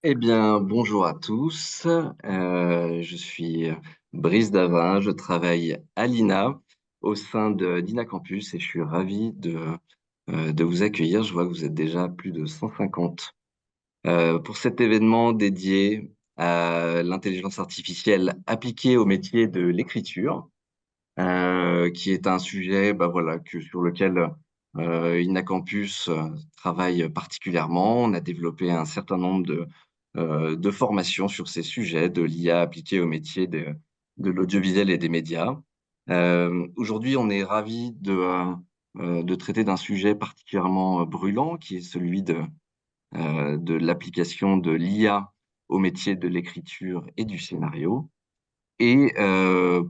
Eh bien, bonjour à tous. Je suis Brice Davin. Je travaille à l'INA au sein d'INA Campus et je suis ravi de vous accueillir. Je vois que vous êtes déjà plus de 150 pour cet événement dédié à l'intelligence artificielle appliquée au métier de l'écriture, qui est un sujet, voilà, sur lequel INA Campus travaille particulièrement. On a développé un certain nombre de formations sur ces sujets, de l'IA appliquée au métier de l'audiovisuel et des médias. Aujourd'hui, on est ravi de traiter d'un sujet particulièrement brûlant, qui est celui de l'application de l'IA au métier de l'écriture et du scénario. Et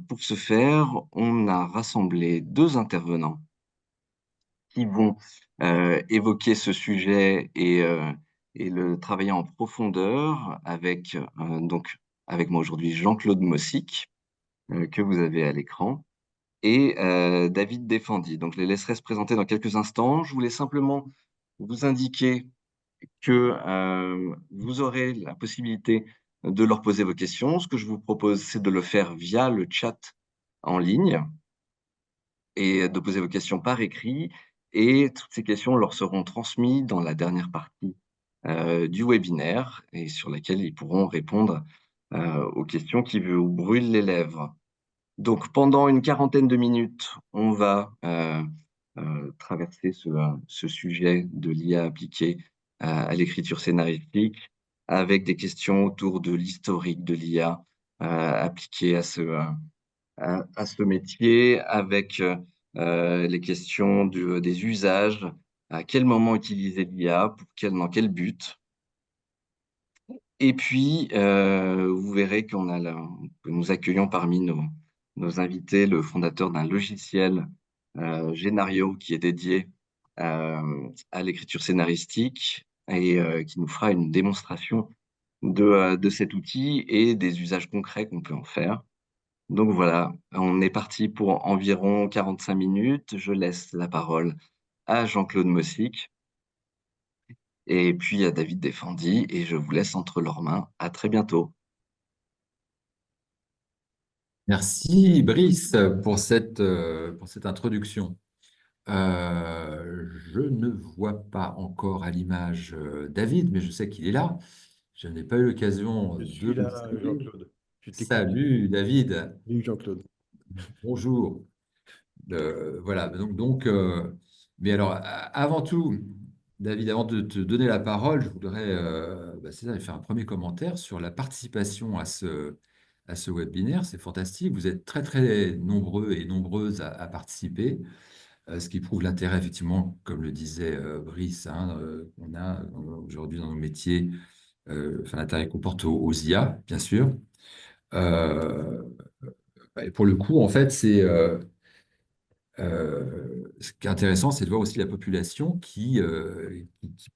pour ce faire, on a rassemblé deux intervenants qui vont évoquer ce sujet et le travailler en profondeur avec moi aujourd'hui Jean-Claude Mossic, que vous avez à l'écran, et David Défendy. Donc, je les laisserai se présenter dans quelques instants. Je voulais simplement vous indiquer que vous aurez la possibilité de leur poser vos questions. Ce que je vous propose, c'est de le faire via le chat en ligne et de poser vos questions par écrit. Et toutes ces questions leur seront transmises dans la dernière partie du webinaire et sur laquelle ils pourront répondre aux questions qui vous brûlent les lèvres. Donc, pendant une quarantaine de minutes, on va traverser ce sujet de l'IA appliquée à l'écriture scénaristique avec des questions autour de l'historique de l'IA appliquée à ce métier, avec les questions des usages, à quel moment utiliser l'IA, dans quel but. Et puis, vous verrez que nous accueillons parmi nos invités le fondateur d'un logiciel Génario qui est dédié à l'écriture scénaristique et qui nous fera une démonstration de cet outil et des usages concrets qu'on peut en faire. Donc voilà, on est parti pour environ 45 minutes. Je laisse la parole à Jean-Claude Mossic et puis à David Défendy et je vous laisse entre leurs mains. À très bientôt. Merci Brice pour cette introduction. Je ne vois pas encore à l'image David, mais je sais qu'il est là. Je n'ai pas eu l'occasion Je de suis le là, saluer. Jean-Claude. Je t'écoute. Salut David, Salut, Jean-Claude. bonjour. Voilà, mais alors avant tout, David, avant de te donner la parole, je voudrais c'est ça, faire un premier commentaire sur la participation à ce webinaire. C'est fantastique, vous êtes très très nombreux et nombreuses à participer, ce qui prouve l'intérêt, effectivement, comme le disait Brice, hein, qu'on a aujourd'hui dans nos métiers, enfin l'intérêt qu'on porte aux IA, bien sûr. Euh, et pour le coup, en fait, ce qui est intéressant, c'est de voir aussi la population qui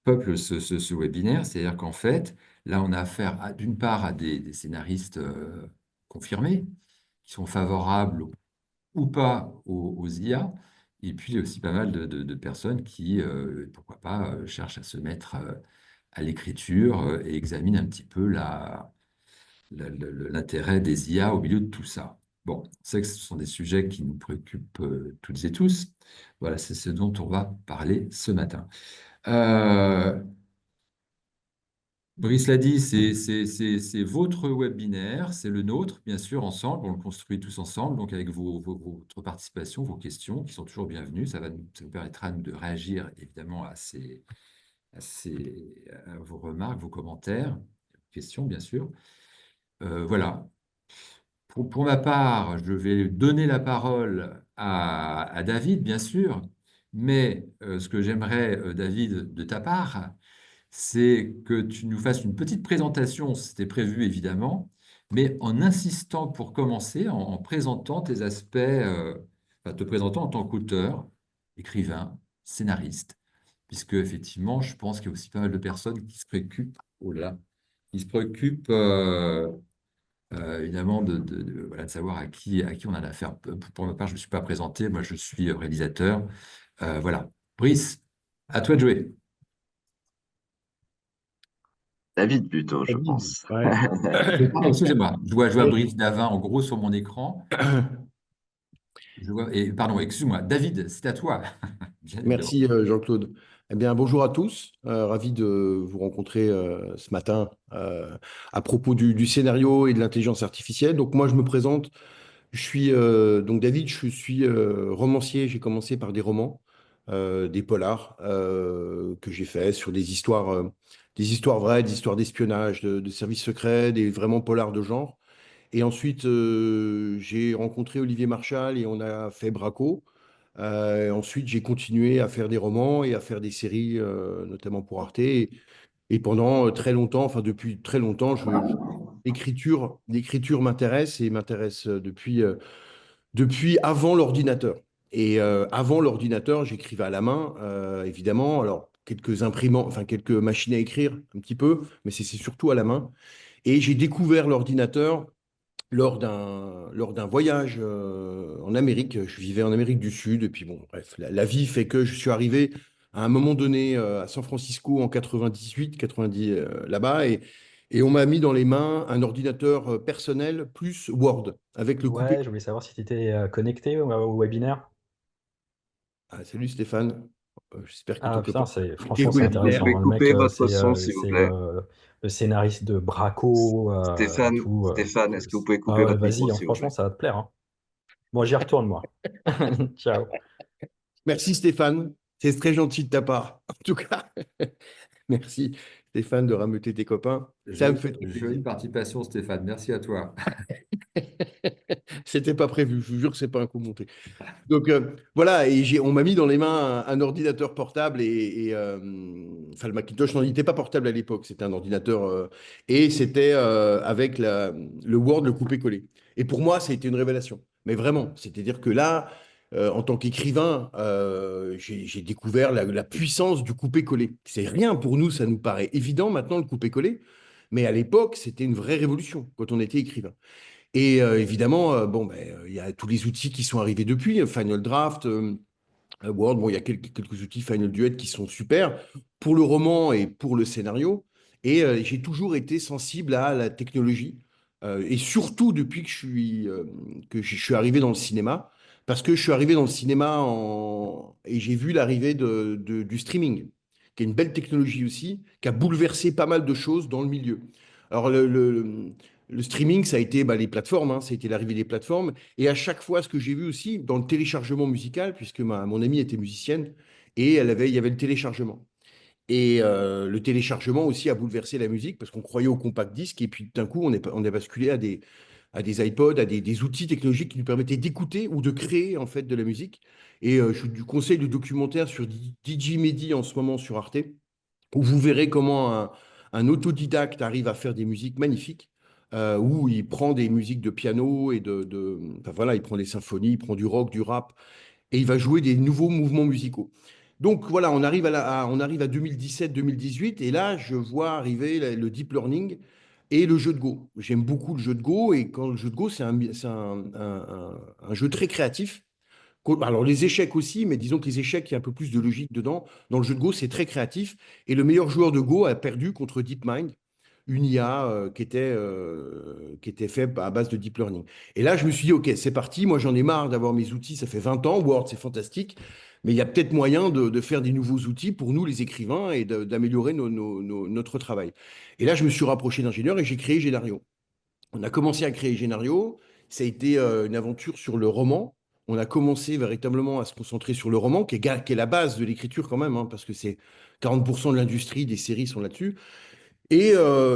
peuple ce webinaire. C'est-à-dire qu'en fait, là, on a affaire d'une part à des scénaristes confirmés, qui sont favorables ou pas aux IA, et puis aussi pas mal de personnes qui, pourquoi pas, cherchent à se mettre à l'écriture et examinent un petit peu l'intérêt des IA au milieu de tout ça. Bon, c'est que ce sont des sujets qui nous préoccupent toutes et tous. Voilà, c'est ce dont on va parler ce matin. Euh, Brice l'a dit, c'est votre webinaire, c'est le nôtre, bien sûr, ensemble. On le construit tous ensemble, donc avec votre participation, vos questions, qui sont toujours bienvenues. Ça nous permettra nous, de réagir, évidemment, à vos remarques, vos commentaires, questions, bien sûr. Voilà. Pour ma part, je vais donner la parole à David, bien sûr, mais ce que j'aimerais, David, de ta part, c'est que tu nous fasses une petite présentation, c'était prévu évidemment, mais en insistant pour commencer, en présentant tes aspects, enfin, te présentant en tant qu'auteur, écrivain, scénariste, puisque effectivement, je pense qu'il y a aussi pas mal de personnes qui se préoccupent, oh là, qui se préoccupent évidemment voilà, de savoir à qui on a affaire. Pour ma part, je ne me suis pas présenté, moi je suis réalisateur. Voilà. Brice, à toi de jouer. David plutôt, je David, pense. ouais. Pardon, excusez-moi, je vois Et- Brice Davin en gros sur mon écran. Pardon, excuse-moi, David, c'est à toi, bien évidemment. Merci Jean-Claude. Eh bien, bonjour à tous. Ravi de vous rencontrer ce matin à propos du scénario et de l'intelligence artificielle. Donc moi, je me présente. Je suis donc David. Je suis romancier. J'ai commencé par des romans, des polars que j'ai fait sur des histoires vraies, des histoires d'espionnage, de services secrets, des vraiment polars de genre. Et ensuite, j'ai rencontré Olivier Marchal et on a fait Braco. Ensuite, j'ai continué à faire des romans et à faire des séries, notamment pour Arte. Et pendant très longtemps, enfin depuis très longtemps, l'écriture m'intéresse et m'intéresse depuis avant l'ordinateur. Et avant l'ordinateur, j'écrivais à la main, évidemment. Alors, quelques imprimants, enfin quelques machines à écrire, un petit peu, mais c'est surtout à la main. Et j'ai découvert l'ordinateur lors d'un voyage en Amérique. Je vivais en Amérique du Sud, et puis bon, bref, la vie fait que je suis arrivé à un moment donné à San Francisco en 98, 90 là-bas, et on m'a mis dans les mains un ordinateur personnel plus Word avec le coupé. Ouais, je voulais savoir si tu étais connecté au webinaire. Ah, salut Stéphane. J'espère que ton Ah putain, copain est franchement, c'est Est-ce que vous webinaire. pouvez intéressant. Le mec, couper votre son, s'il vous c'est plaît? le scénariste de Braco et Stéphane, tout. Stéphane, est-ce que vous pouvez Ah couper ouais, votre micro, vas-y, hein, s'il vous franchement, plaît? ça va te plaire, hein. Bon, j'y retourne, moi. Ciao. Merci Stéphane, c'est très gentil de ta part. En tout cas, merci Stéphane de rameuter tes copains. Ça me Jolie, fait très jolie plaisir. participation, Stéphane, merci à toi. C'était pas prévu, je vous jure que c'est pas un coup monté. Donc voilà, et on m'a mis dans les mains un ordinateur portable enfin le Macintosh n'était pas portable à l'époque, c'était un ordinateur et c'était avec le Word, le coupé-collé. Et pour moi, ça a été une révélation. Mais vraiment, c'est-à-dire que là, en tant qu'écrivain, j'ai découvert la puissance du coupé-collé. C'est rien pour nous, ça nous paraît évident maintenant le coupé-collé, mais à l'époque, c'était une vraie révolution quand on était écrivain. Et évidemment, bon, ben, il y a tous les outils qui sont arrivés depuis, Final Draft, Word, bon, il y a quelques outils Final Duet qui sont super pour le roman et pour le scénario. Et j'ai toujours été sensible à la technologie, et surtout depuis que je suis arrivé dans le cinéma, parce que je suis arrivé dans le cinéma et j'ai vu l'arrivée du streaming, qui est une belle technologie aussi, qui a bouleversé pas mal de choses dans le milieu. Alors, le streaming, ça a été bah, les plateformes, hein, ça a été l'arrivée des plateformes. Et à chaque fois, ce que j'ai vu aussi dans le téléchargement musical, puisque mon amie était musicienne, et il y avait le téléchargement. Et le téléchargement aussi a bouleversé la musique, parce qu'on croyait au compact disque, et puis d'un coup, on a basculé à des iPods, à des outils technologiques qui nous permettaient d'écouter ou de créer en fait de la musique. Et je vous conseille le documentaire sur DJ Mehdi en ce moment sur Arte, où vous verrez comment un autodidacte arrive à faire des musiques magnifiques, où il prend des musiques de piano enfin voilà, il prend des symphonies, il prend du rock, du rap, et il va jouer des nouveaux mouvements musicaux. Donc voilà, on arrive à 2017-2018, et là, je vois arriver le deep learning et le jeu de Go. J'aime beaucoup le jeu de Go, et quand le jeu de Go, c'est un jeu très créatif. Alors, les échecs aussi, mais disons que les échecs, il y a un peu plus de logique dedans. Dans le jeu de Go, c'est très créatif. Et le meilleur joueur de Go a perdu contre DeepMind, une IA qui était faite à base de deep learning. Et là, je me suis dit, OK, c'est parti. Moi, j'en ai marre d'avoir mes outils. Ça fait 20 ans. Word, c'est fantastique. Mais il y a peut-être moyen de faire des nouveaux outils pour nous, les écrivains, et d'améliorer notre travail. Et là, je me suis rapproché d'ingénieurs et j'ai créé Génario. On a commencé à créer Génario. Ça a été une aventure sur le roman. On a commencé véritablement à se concentrer sur le roman, qui est la base de l'écriture quand même, hein, parce que c'est 40% de l'industrie des séries sont là-dessus. Et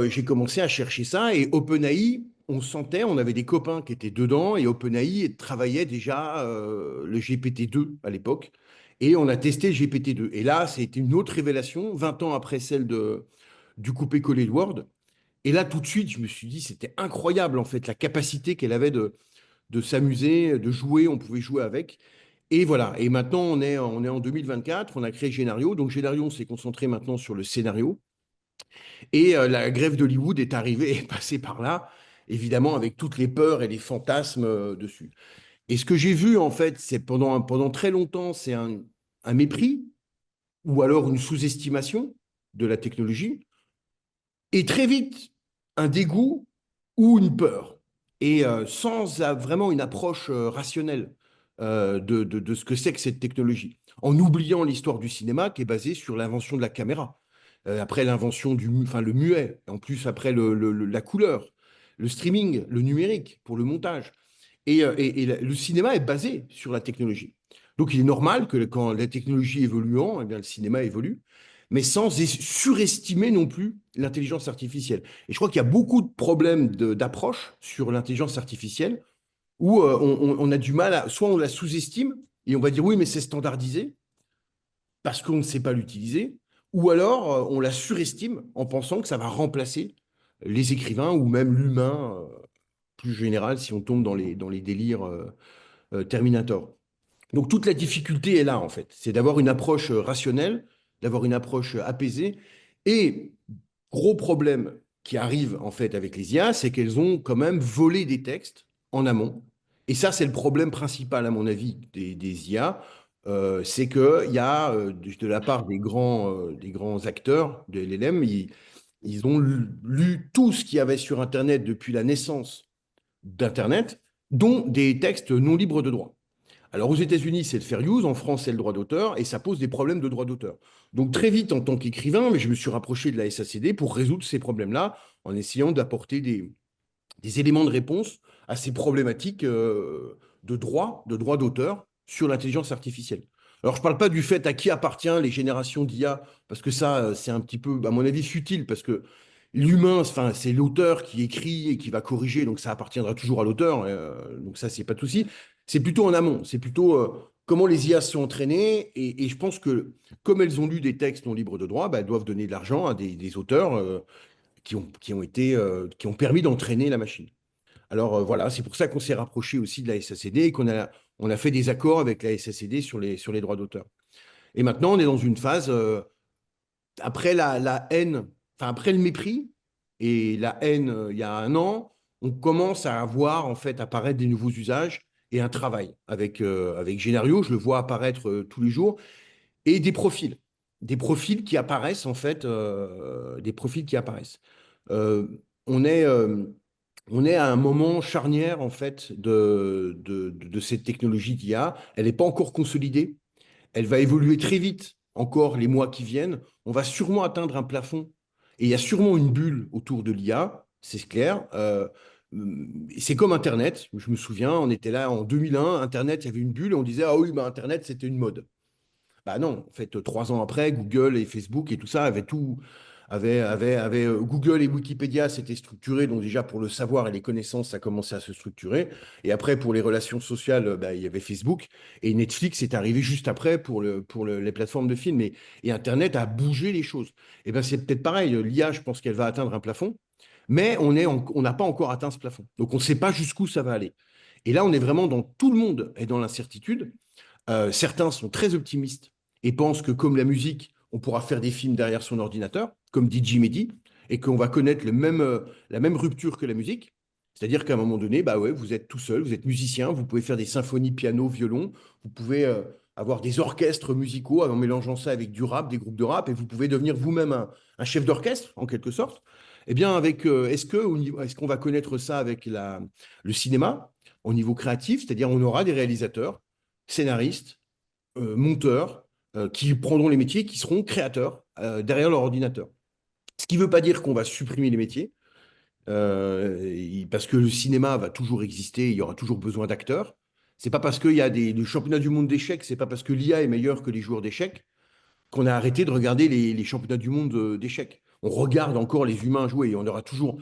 j'ai commencé à chercher ça. Et OpenAI, on sentait, on avait des copains qui étaient dedans, et OpenAI travaillait déjà le GPT-2 à l'époque. Et on a testé le GPT-2. Et là, c'était une autre révélation, 20 ans après celle du coupé-collé de Word. Et là, tout de suite, je me suis dit, c'était incroyable, en fait, la capacité qu'elle avait de s'amuser, de jouer, on pouvait jouer avec. Et voilà. Et maintenant, on est en 2024, on a créé Génario. Donc, Génario, on s'est concentré maintenant sur le scénario. Et la grève d'Hollywood est arrivée, est passée par là, évidemment, avec toutes les peurs et les fantasmes dessus. Et ce que j'ai vu, en fait, c'est pendant très longtemps, c'est un mépris ou alors une sous-estimation de la technologie. Et très vite, un dégoût ou une peur. Et sans vraiment une approche rationnelle de ce que c'est que cette technologie. En oubliant l'histoire du cinéma qui est basée sur l'invention de la caméra. Après l'invention enfin, le muet, en plus après la couleur, le streaming, le numérique pour le montage. Et le cinéma est basé sur la technologie. Donc il est normal que quand la technologie évoluant, eh bien, le cinéma évolue, mais sans surestimer non plus l'intelligence artificielle. Et je crois qu'il y a beaucoup de problèmes d'approche sur l'intelligence artificielle où on a du mal à, soit on la sous-estime et on va dire oui, mais c'est standardisé parce qu'on ne sait pas l'utiliser, ou alors on la surestime en pensant que ça va remplacer les écrivains ou même l'humain plus général si on tombe dans les délires Terminator. Donc toute la difficulté est là, en fait. C'est d'avoir une approche rationnelle, d'avoir une approche apaisée. Et gros problème qui arrive, en fait, avec les IA, c'est qu'elles ont quand même volé des textes en amont. Et ça, c'est le problème principal, à mon avis, des IA. C'est qu'il y a, de la part des grands acteurs de l'LM, ils ont lu tout ce qu'il y avait sur Internet depuis la naissance d'Internet, dont des textes non libres de droit. Alors aux États-Unis, c'est le fair use, en France, c'est le droit d'auteur, et ça pose des problèmes de droit d'auteur. Donc très vite, en tant qu'écrivain, je me suis rapproché de la SACD pour résoudre ces problèmes-là, en essayant d'apporter des éléments de réponse à ces problématiques de droit d'auteur sur l'intelligence artificielle. Alors je ne parle pas du fait à qui appartient les générations d'IA, parce que ça, c'est un petit peu, à mon avis, futile, parce que l'humain, enfin, c'est l'auteur qui écrit et qui va corriger, donc ça appartiendra toujours à l'auteur, donc ça, c'est pas de souci. C'est plutôt en amont, c'est plutôt comment les IA sont entraînées, et je pense que comme elles ont lu des textes non libres de droit, bah, elles doivent donner de l'argent à des auteurs qui ont permis d'entraîner la machine. Alors voilà, c'est pour ça qu'on s'est rapproché aussi de la SACD et on a fait des accords avec la SACD sur les droits d'auteur. Et maintenant, on est dans une phase, après la haine, enfin après le mépris et la haine il y a un an, on commence à voir en fait apparaître des nouveaux usages et un travail avec Génario, je le vois apparaître tous les jours, et des profils qui apparaissent en fait, des profils qui apparaissent. Euh, on est, euh, on est à un moment charnière en fait de cette technologie d'IA. Elle n'est pas encore consolidée. Elle va évoluer très vite encore les mois qui viennent. On va sûrement atteindre un plafond et il y a sûrement une bulle autour de l'IA, c'est clair. C'est comme Internet. Je me souviens, on était là en 2001, Internet, il y avait une bulle et on disait ah oui, bah, Internet c'était une mode. Bah non, en fait, 3 ans après, Google et Facebook et tout ça Google et Wikipédia s'étaient structurés, donc déjà pour le savoir et les connaissances, ça commençait à se structurer. Et après, pour les relations sociales, bah, il y avait Facebook. Et Netflix est arrivé juste après les plateformes de films. Et Internet a bougé les choses. Et ben c'est peut-être pareil. L'IA, je pense qu'elle va atteindre un plafond, mais on n'a pas encore atteint ce plafond. Donc on ne sait pas jusqu'où ça va aller. Et là, on est vraiment dans tout le monde est dans l'incertitude. Certains sont très optimistes et pensent que comme la musique, on pourra faire des films derrière son ordinateur, comme dit Jim Eddy, et qu'on va connaître la même rupture que la musique. C'est-à-dire qu'à un moment donné, bah ouais, vous êtes tout seul, vous êtes musicien, vous pouvez faire des symphonies piano, violon, vous pouvez avoir des orchestres musicaux en mélangeant ça avec du rap, des groupes de rap, et vous pouvez devenir vous-même un chef d'orchestre, en quelque sorte. Eh bien, est-ce qu'on va connaître ça avec le cinéma au niveau créatif, c'est-à-dire on aura des réalisateurs, scénaristes, monteurs, qui prendront les métiers, qui seront créateurs derrière leur ordinateur. Ce qui ne veut pas dire qu'on va supprimer les métiers, parce que le cinéma va toujours exister, il y aura toujours besoin d'acteurs. C'est pas parce qu'il y a le championnat du monde d'échecs, c'est pas parce que l'IA est meilleure que les joueurs d'échecs qu'on a arrêté de regarder les championnats du monde d'échecs. On regarde encore les humains jouer et on aura toujours.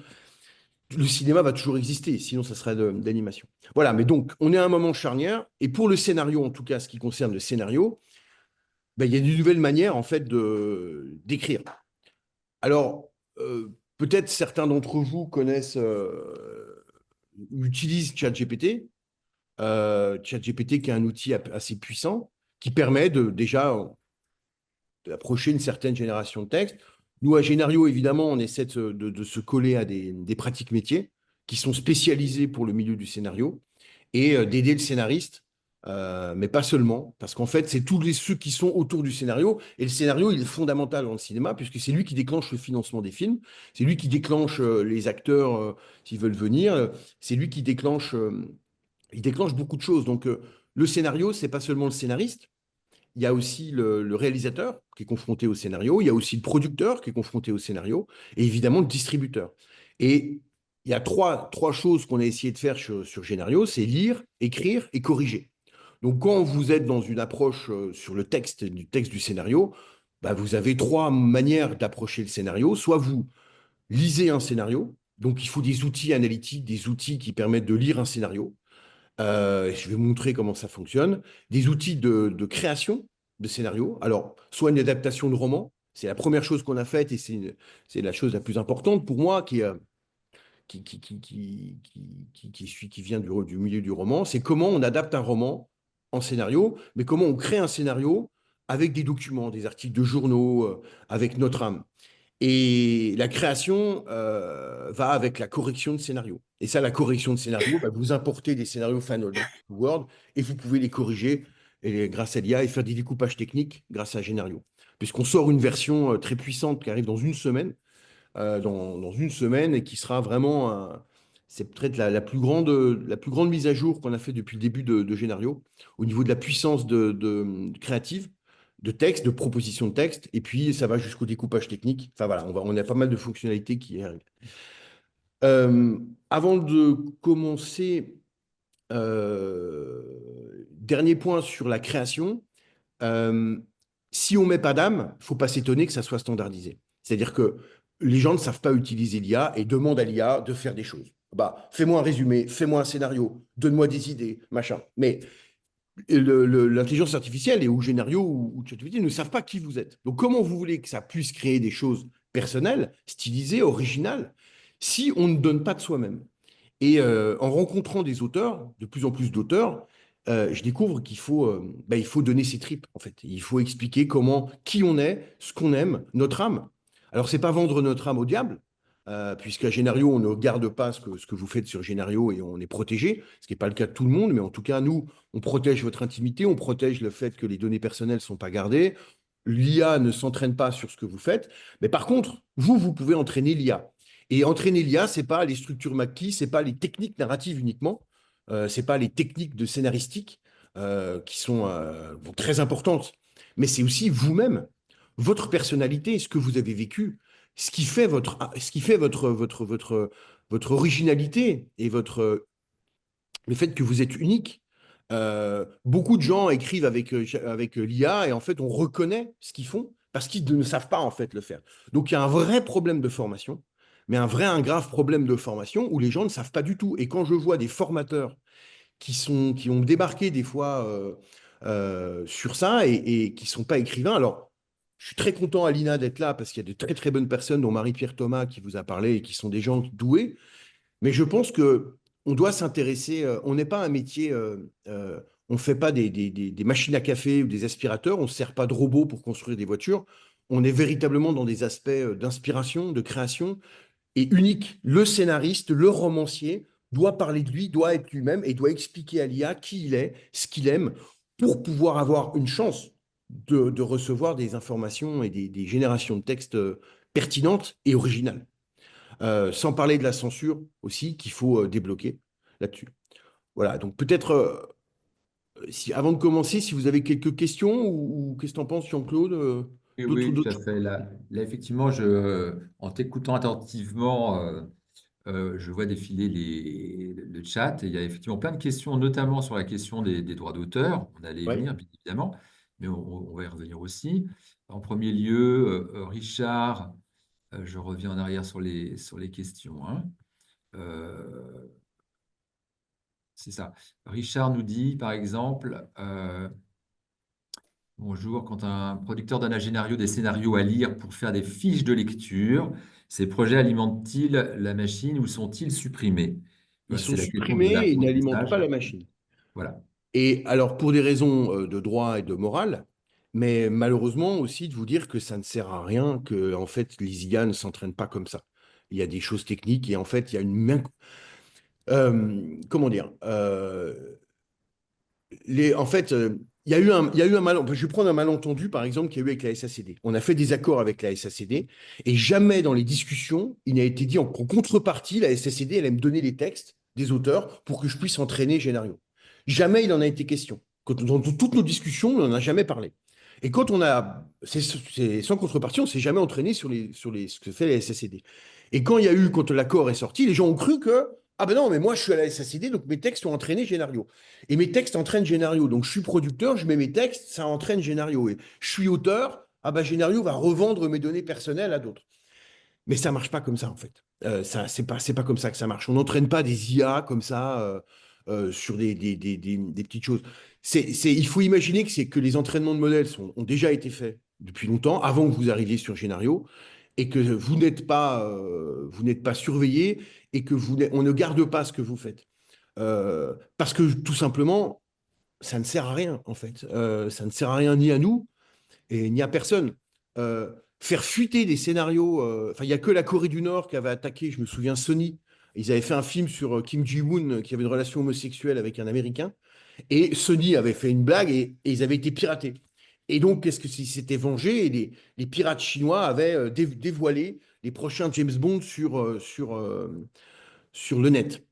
Le cinéma va toujours exister, sinon ça serait d'animation. Voilà, mais donc on est à un moment charnière, et pour le scénario, en tout cas ce qui concerne le scénario, ben, il y a de nouvelles manières en fait d'écrire. Alors, peut-être certains d'entre vous connaissent ou utilisent ChatGPT. ChatGPT qui est un outil assez puissant qui permet déjà d'approcher une certaine génération de texte. Nous, à Génario, évidemment, on essaie de se coller à des pratiques métiers qui sont spécialisées pour le milieu du scénario et d'aider le scénariste mais pas seulement, parce qu'en fait, c'est ceux qui sont autour du scénario, et le scénario, il est fondamental dans le cinéma, puisque c'est lui qui déclenche le financement des films, c'est lui qui déclenche les acteurs s'ils veulent venir, c'est lui qui déclenche, il déclenche beaucoup de choses. Donc, le scénario, c'est pas seulement le scénariste, il y a aussi le réalisateur qui est confronté au scénario, il y a aussi le producteur qui est confronté au scénario, et évidemment le distributeur. Et il y a trois choses qu'on a essayé de faire sur Génario, c'est lire, écrire et corriger. Donc quand vous êtes dans une approche sur le texte, du texte du scénario, bah, vous avez trois manières d'approcher le scénario. Soit vous lisez un scénario, donc il faut des outils analytiques, des outils qui permettent de lire un scénario. Je vais vous montrer comment ça fonctionne. Des outils de création de scénario. Alors, soit une adaptation de roman, c'est la première chose qu'on a faite et c'est la chose la plus importante pour moi qui vient du milieu du roman. C'est comment on adapte un roman en scénario, mais comment on crée un scénario avec des documents, des articles de journaux, avec notre âme. Et la création va avec la correction de scénario. Et ça, la correction de scénario, bah, vous importez des scénarios Final Word et vous pouvez les corriger grâce à l'IA et faire des découpages techniques grâce à Génario. Puisqu'on sort une version très puissante qui arrive dans une semaine, dans une semaine et qui sera vraiment, c'est peut-être la plus grande mise à jour qu'on a fait depuis le début de Génario au niveau de la puissance de créative de texte, de proposition de texte, et puis ça va jusqu'au découpage technique. Enfin voilà, on a pas mal de fonctionnalités qui arrivent. Euh, Avant de commencer, dernier point sur la création, euh, si on met pas d'âme, il ne faut pas s'étonner que ça soit standardisé. C'est-à-dire que les gens ne savent pas utiliser l'IA et demandent à l'IA de faire des choses. Bah, fais-moi un résumé, fais-moi un scénario, donne-moi des idées, machin. Mais l'intelligence artificielle et ou Génario ou ChatGPT ne savent pas qui vous êtes. Donc, comment vous voulez que ça puisse créer des choses personnelles, stylisées, originales, si on ne donne pas de soi-même? Et en rencontrant des auteurs, de plus en plus d'auteurs, je découvre il faut donner ses tripes, en fait. Il faut expliquer qui on est, ce qu'on aime, notre âme. Alors, c'est pas vendre notre âme au diable, puisqu'à Génario, on ne garde pas ce que vous faites sur Génario et on est protégé, ce qui n'est pas le cas de tout le monde, mais en tout cas, nous, on protège votre intimité, on protège le fait que les données personnelles ne sont pas gardées. L'IA ne s'entraîne pas sur ce que vous faites, mais par contre, vous pouvez entraîner l'IA. Et entraîner l'IA, c'est pas les structures maquis, c'est pas les techniques narratives uniquement, c'est pas les techniques de scénaristique qui sont bon, très importantes, mais c'est aussi vous-même, votre personnalité, ce que vous avez vécu, ce qui fait votre originalité et le fait que vous êtes unique. Beaucoup de gens écrivent avec l'IA et en fait, on reconnaît ce qu'ils font parce qu'ils ne savent pas en fait le faire. Donc, il y a un vrai problème de formation, mais un grave problème de formation où les gens ne savent pas du tout. Et quand je vois des formateurs qui ont débarqué des fois sur ça et qui ne sont pas écrivains, alors je suis très content, Alina, d'être là parce qu'il y a de très très bonnes personnes, dont Marie-Pierre Thomas qui vous a parlé et qui sont des gens doués. Mais je pense que on doit s'intéresser. On n'est pas un métier. On ne fait pas des machines à café ou des aspirateurs. On ne sert pas de robots pour construire des voitures. On est véritablement dans des aspects d'inspiration, de création et unique. Le scénariste, le romancier doit parler de lui, doit être lui-même et doit expliquer à l'IA qui il est, ce qu'il aime, pour pouvoir avoir une chance de recevoir des informations et des générations de textes pertinentes et originales. Sans parler de la censure aussi qu'il faut débloquer là-dessus. Voilà, donc peut-être, avant de commencer, si vous avez quelques questions ou qu'est-ce que tu en penses, Jean-Claude Oui, d'autres, oui, tout à d'autres... fait. Là, effectivement, en t'écoutant attentivement, je vois défiler le chat et il y a effectivement plein de questions, notamment sur la question des droits d'auteur. On allait y Ouais, venir, bien évidemment, mais on va y revenir aussi. En premier lieu, Richard, je reviens en arrière sur les questions, hein. Euh, c'est ça. Richard nous dit, par exemple, bonjour, quand un producteur donne à Génario des scénarios à lire pour faire des fiches de lecture, ces projets alimentent-ils la machine ou sont-ils supprimés? ils Voilà, sont c'est la question de supprimés et ils n'alimentent pas l'apprentissage. la machine. Voilà. Et alors, pour des raisons de droit et de morale, mais malheureusement aussi de vous dire que ça ne sert à rien que, en fait, les IA ne s'entraînent pas comme ça. Il y a des choses techniques et en fait, il y a comment dire En fait, il y a eu un malentendu. Je vais prendre un malentendu, par exemple, qu'il y a eu avec la SACD. On a fait des accords avec la SACD et jamais dans les discussions, il n'a été dit en contrepartie, la SACD, elle allait me donner les textes des auteurs pour que je puisse entraîner Génario. Jamais il en a été question. Dans toutes nos discussions, on n'en a jamais parlé. Et quand on a, c'est sans contrepartie, on ne s'est jamais entraîné ce que fait la SACD. Et quand l'accord est sorti, les gens ont cru que, ah ben non, mais moi je suis à la SACD, donc mes textes ont entraîné Génario. Et mes textes entraînent Génario. Donc je suis producteur, je mets mes textes, ça entraîne Génario. Et je suis auteur, ah ben Génario va revendre mes données personnelles à d'autres. Mais ça marche pas comme ça, en fait. C'est pas comme ça que ça marche. On n'entraîne pas des IA comme ça sur des petites choses. Il faut imaginer que les entraînements de modèles ont déjà été faits depuis longtemps, avant que vous arriviez sur Génario, et que vous n'êtes pas surveillé et que on ne garde pas ce que vous faites. Parce que tout simplement, ça ne sert à rien, en fait. Ça ne sert à rien ni à nous, et il n'y a personne. Faire fuiter des scénarios, enfin, il n'y a que la Corée du Nord qui avait attaqué, je me souviens, Sony. Ils avaient fait un film sur Kim Ji-woon qui avait une relation homosexuelle avec un Américain. Et Sony avait fait une blague et ils avaient été piratés. Et donc, qu'est-ce que s'était vengé? Et les pirates chinois avaient dévoilé les prochains James Bond sur le net.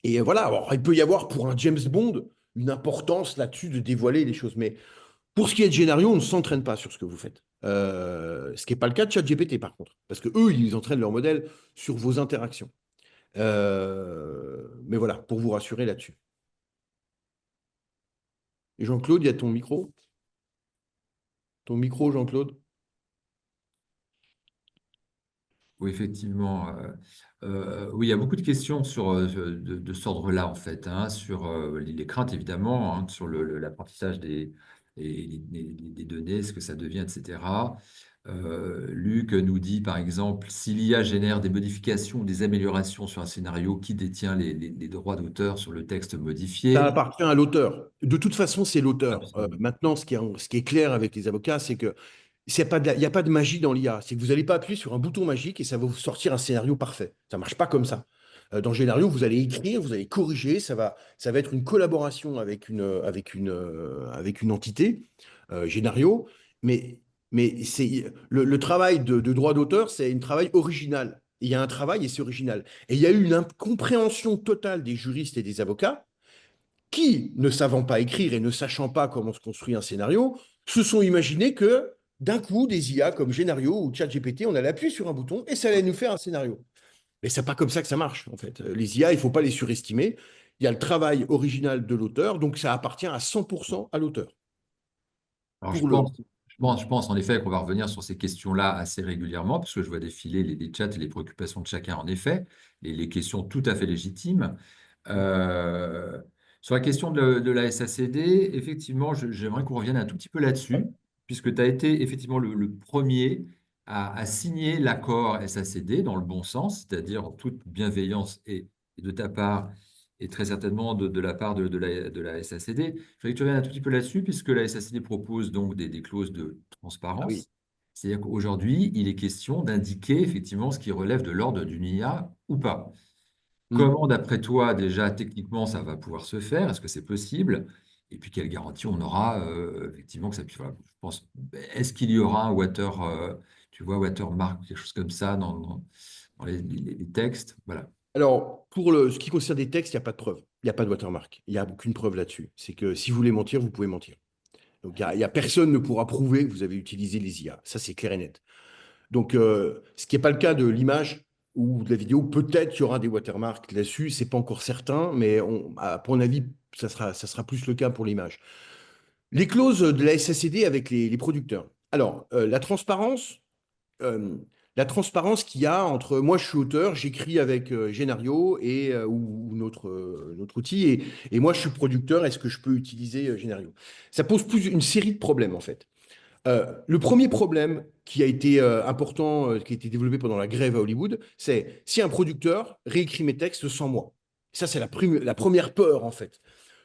Et voilà, alors, il peut y avoir pour un James Bond une importance là-dessus de dévoiler les choses. Mais pour ce qui est de Génario, on ne s'entraîne pas sur ce que vous faites. Ce qui n'est pas le cas de ChatGPT, par contre. Parce que eux, ils entraînent leur modèle sur vos interactions. Mais voilà, pour vous rassurer là-dessus. Et Jean-Claude, il y a ton micro. Ton micro, Jean-Claude. Oui, effectivement. Oui, il y a beaucoup de questions de cet ordre-là, en fait, hein, sur les craintes, évidemment, hein, sur l'apprentissage des données, ce que ça devient, etc. Luc nous dit, par exemple, si l'IA génère des modifications ou des améliorations sur un scénario, qui détient les droits d'auteur sur le texte Ça modifié? appartient à l'auteur. De toute façon, c'est l'auteur. Absolument. Maintenant, ce qui est clair avec les avocats, c'est que il n'y a pas de magie dans l'IA. C'est que vous n'allez pas appuyer sur un bouton magique et ça va vous sortir un scénario parfait. Ça ne marche pas comme ça. Dans le scénario, vous allez écrire, vous allez corriger. Ça va être une collaboration avec une entité, scénario. Mais, le travail de droit d'auteur, c'est un travail original. Il y a un travail et c'est original. Et il y a eu une incompréhension totale des juristes et des avocats qui, ne savant pas écrire et ne sachant pas comment se construit un scénario, se sont imaginés que d'un coup, des IA comme Génario ou ChatGPT, on allait appuyer sur un bouton et ça allait nous faire un scénario. Mais c'est pas comme ça que ça marche, en fait. Les IA, il ne faut pas les surestimer. Il y a le travail original de l'auteur, donc ça appartient à 100% à l'auteur. Alors, Pour le... je pense en effet qu'on va revenir sur ces questions-là assez régulièrement, parce que je vois défiler les chats et les préoccupations de chacun, en effet, les questions tout à fait légitimes. Euh, Sur la question de la SACD, effectivement, j'aimerais qu'on revienne un tout petit peu là-dessus, puisque tu as été effectivement le premier à signer l'accord SACD dans le bon sens, c'est-à-dire en toute bienveillance et de ta part et très certainement de la part de la SACD. Je voudrais que tu reviennes un tout petit peu là-dessus, puisque la SACD propose donc des clauses de Ah oui. transparence. C'est-à-dire qu'aujourd'hui, il est question d'indiquer effectivement ce qui relève de l'ordre d'une IA ou pas. Mm. Comment, d'après toi, déjà, techniquement, ça va pouvoir se faire? Est-ce que c'est possible? Et puis, quelle garantie on aura, effectivement, que ça puisse. Voilà, je pense, est-ce qu'il y aura un tu vois, watermark, quelque chose comme ça dans les textes? Voilà. Alors, ce qui concerne des textes, il n'y a pas de preuve. Il n'y a pas de watermark. Il n'y a aucune preuve là-dessus. C'est que si vous voulez mentir, vous pouvez mentir. Donc, il y a personne ne pourra prouver que vous avez utilisé les IA. Ça, c'est clair et net. Donc, ce qui n'est pas le cas de l'image ou de la vidéo, peut-être qu'il y aura des watermarks là-dessus, c'est pas encore certain, mais à mon avis, ça sera plus le cas pour l'image. Les clauses de la SACD avec les producteurs. Alors, euh, la transparence qu'il y a entre moi, je suis auteur, j'écris avec Génario ou notre outil, et moi, je suis producteur, est-ce que je peux utiliser Génario? Ça pose une série de problèmes, en fait. Le premier problème qui a été important, qui a été développé pendant la grève à Hollywood, c'est si un producteur réécrit mes textes sans moi. Ça, c'est la première peur, en fait.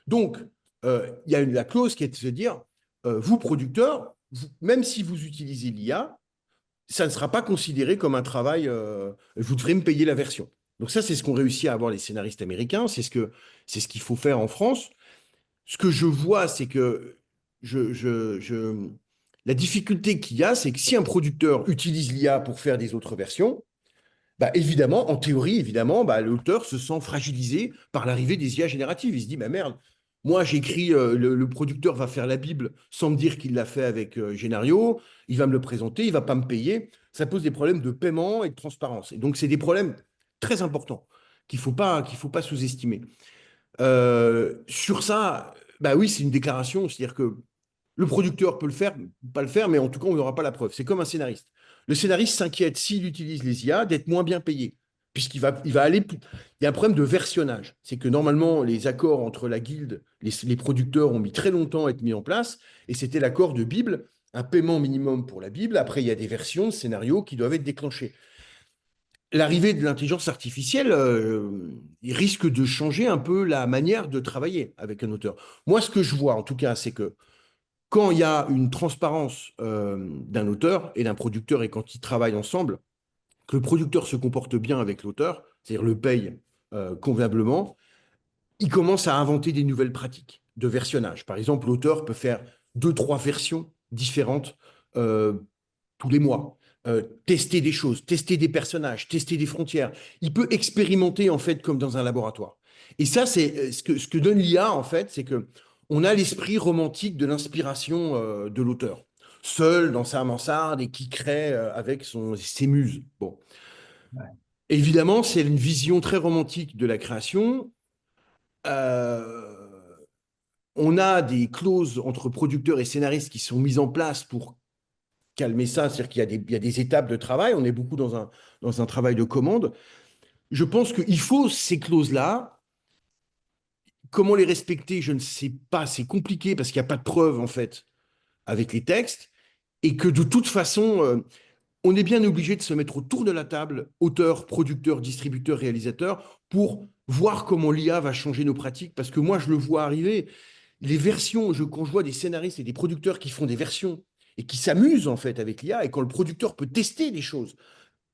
Donc, il y a la clause qui est de se dire, vous, producteurs, même si vous utilisez l'IA, ça ne sera pas considéré comme un travail, vous devrez me payer la version. Donc ça, c'est ce qu'ont réussi à avoir les scénaristes américains, c'est ce qu'il faut faire en France. ce que je vois, c'est que la difficulté qu'il y a, c'est que si un producteur utilise l'IA pour faire des autres versions, bah, évidemment, en théorie, évidemment, bah, l'auteur se sent fragilisé par l'arrivée des IA génératives. Il se dit, bah merde, moi j'écris, le producteur va faire la Bible sans me dire qu'il l'a fait avec Génario, il va me le présenter, il va pas me payer. Ça pose des problèmes de paiement et de transparence. Et donc, c'est des problèmes très importants qu'il faut pas sous-estimer. Sur ça, bah oui, c'est une déclaration, c'est-à-dire que le producteur peut le faire, pas le faire, mais en tout cas, on n'aura pas la preuve. C'est comme un scénariste. Le scénariste s'inquiète, s'il utilise les IA, d'être moins bien payé, il va aller. Il y a un problème de versionnage. C'est que normalement, les accords entre la guilde, les producteurs ont mis très longtemps à être mis en place, et c'était l'accord de Bible, un paiement minimum pour la Bible. Après, il y a des versions de scénarios qui doivent être déclenchées. L'arrivée de l'intelligence artificielle, il risque de changer un peu la manière de travailler avec un auteur. Moi, ce que je vois, en tout cas, c'est que quand il y a une transparence d'un auteur et d'un producteur et quand ils travaillent ensemble, que le producteur se comporte bien avec l'auteur, c'est-à-dire le paye convenablement, il commence à inventer des nouvelles pratiques de versionnage. Par exemple, l'auteur peut faire deux, trois versions différentes euh, tous les mois. Tester des choses, tester des personnages, tester des frontières. Il peut expérimenter en fait comme dans un laboratoire. Et ça, c'est ce que donne l'IA en fait, c'est que on a l'esprit romantique de l'inspiration de l'auteur, seul dans sa mansarde et qui crée avec ses muses. Bon, évidemment, c'est une vision très romantique de la création. Euh, on a des clauses entre producteurs et scénaristes qui sont mises en place pour calmer ça, c'est-à-dire il y a des étapes de travail, on est beaucoup dans un travail de commande. Je pense qu'il faut ces clauses-là. Comment les respecter, je ne sais pas, c'est compliqué parce qu'il n'y a pas de preuve en fait avec les textes et que de toute façon, on est bien obligé de se mettre autour de la table, auteurs, producteurs, distributeurs, réalisateurs, pour voir comment l'IA va changer nos pratiques parce que moi je le vois arriver. Les versions, quand je vois des scénaristes et des producteurs qui font des versions et qui s'amusent en fait avec l'IA et quand le producteur peut tester des choses,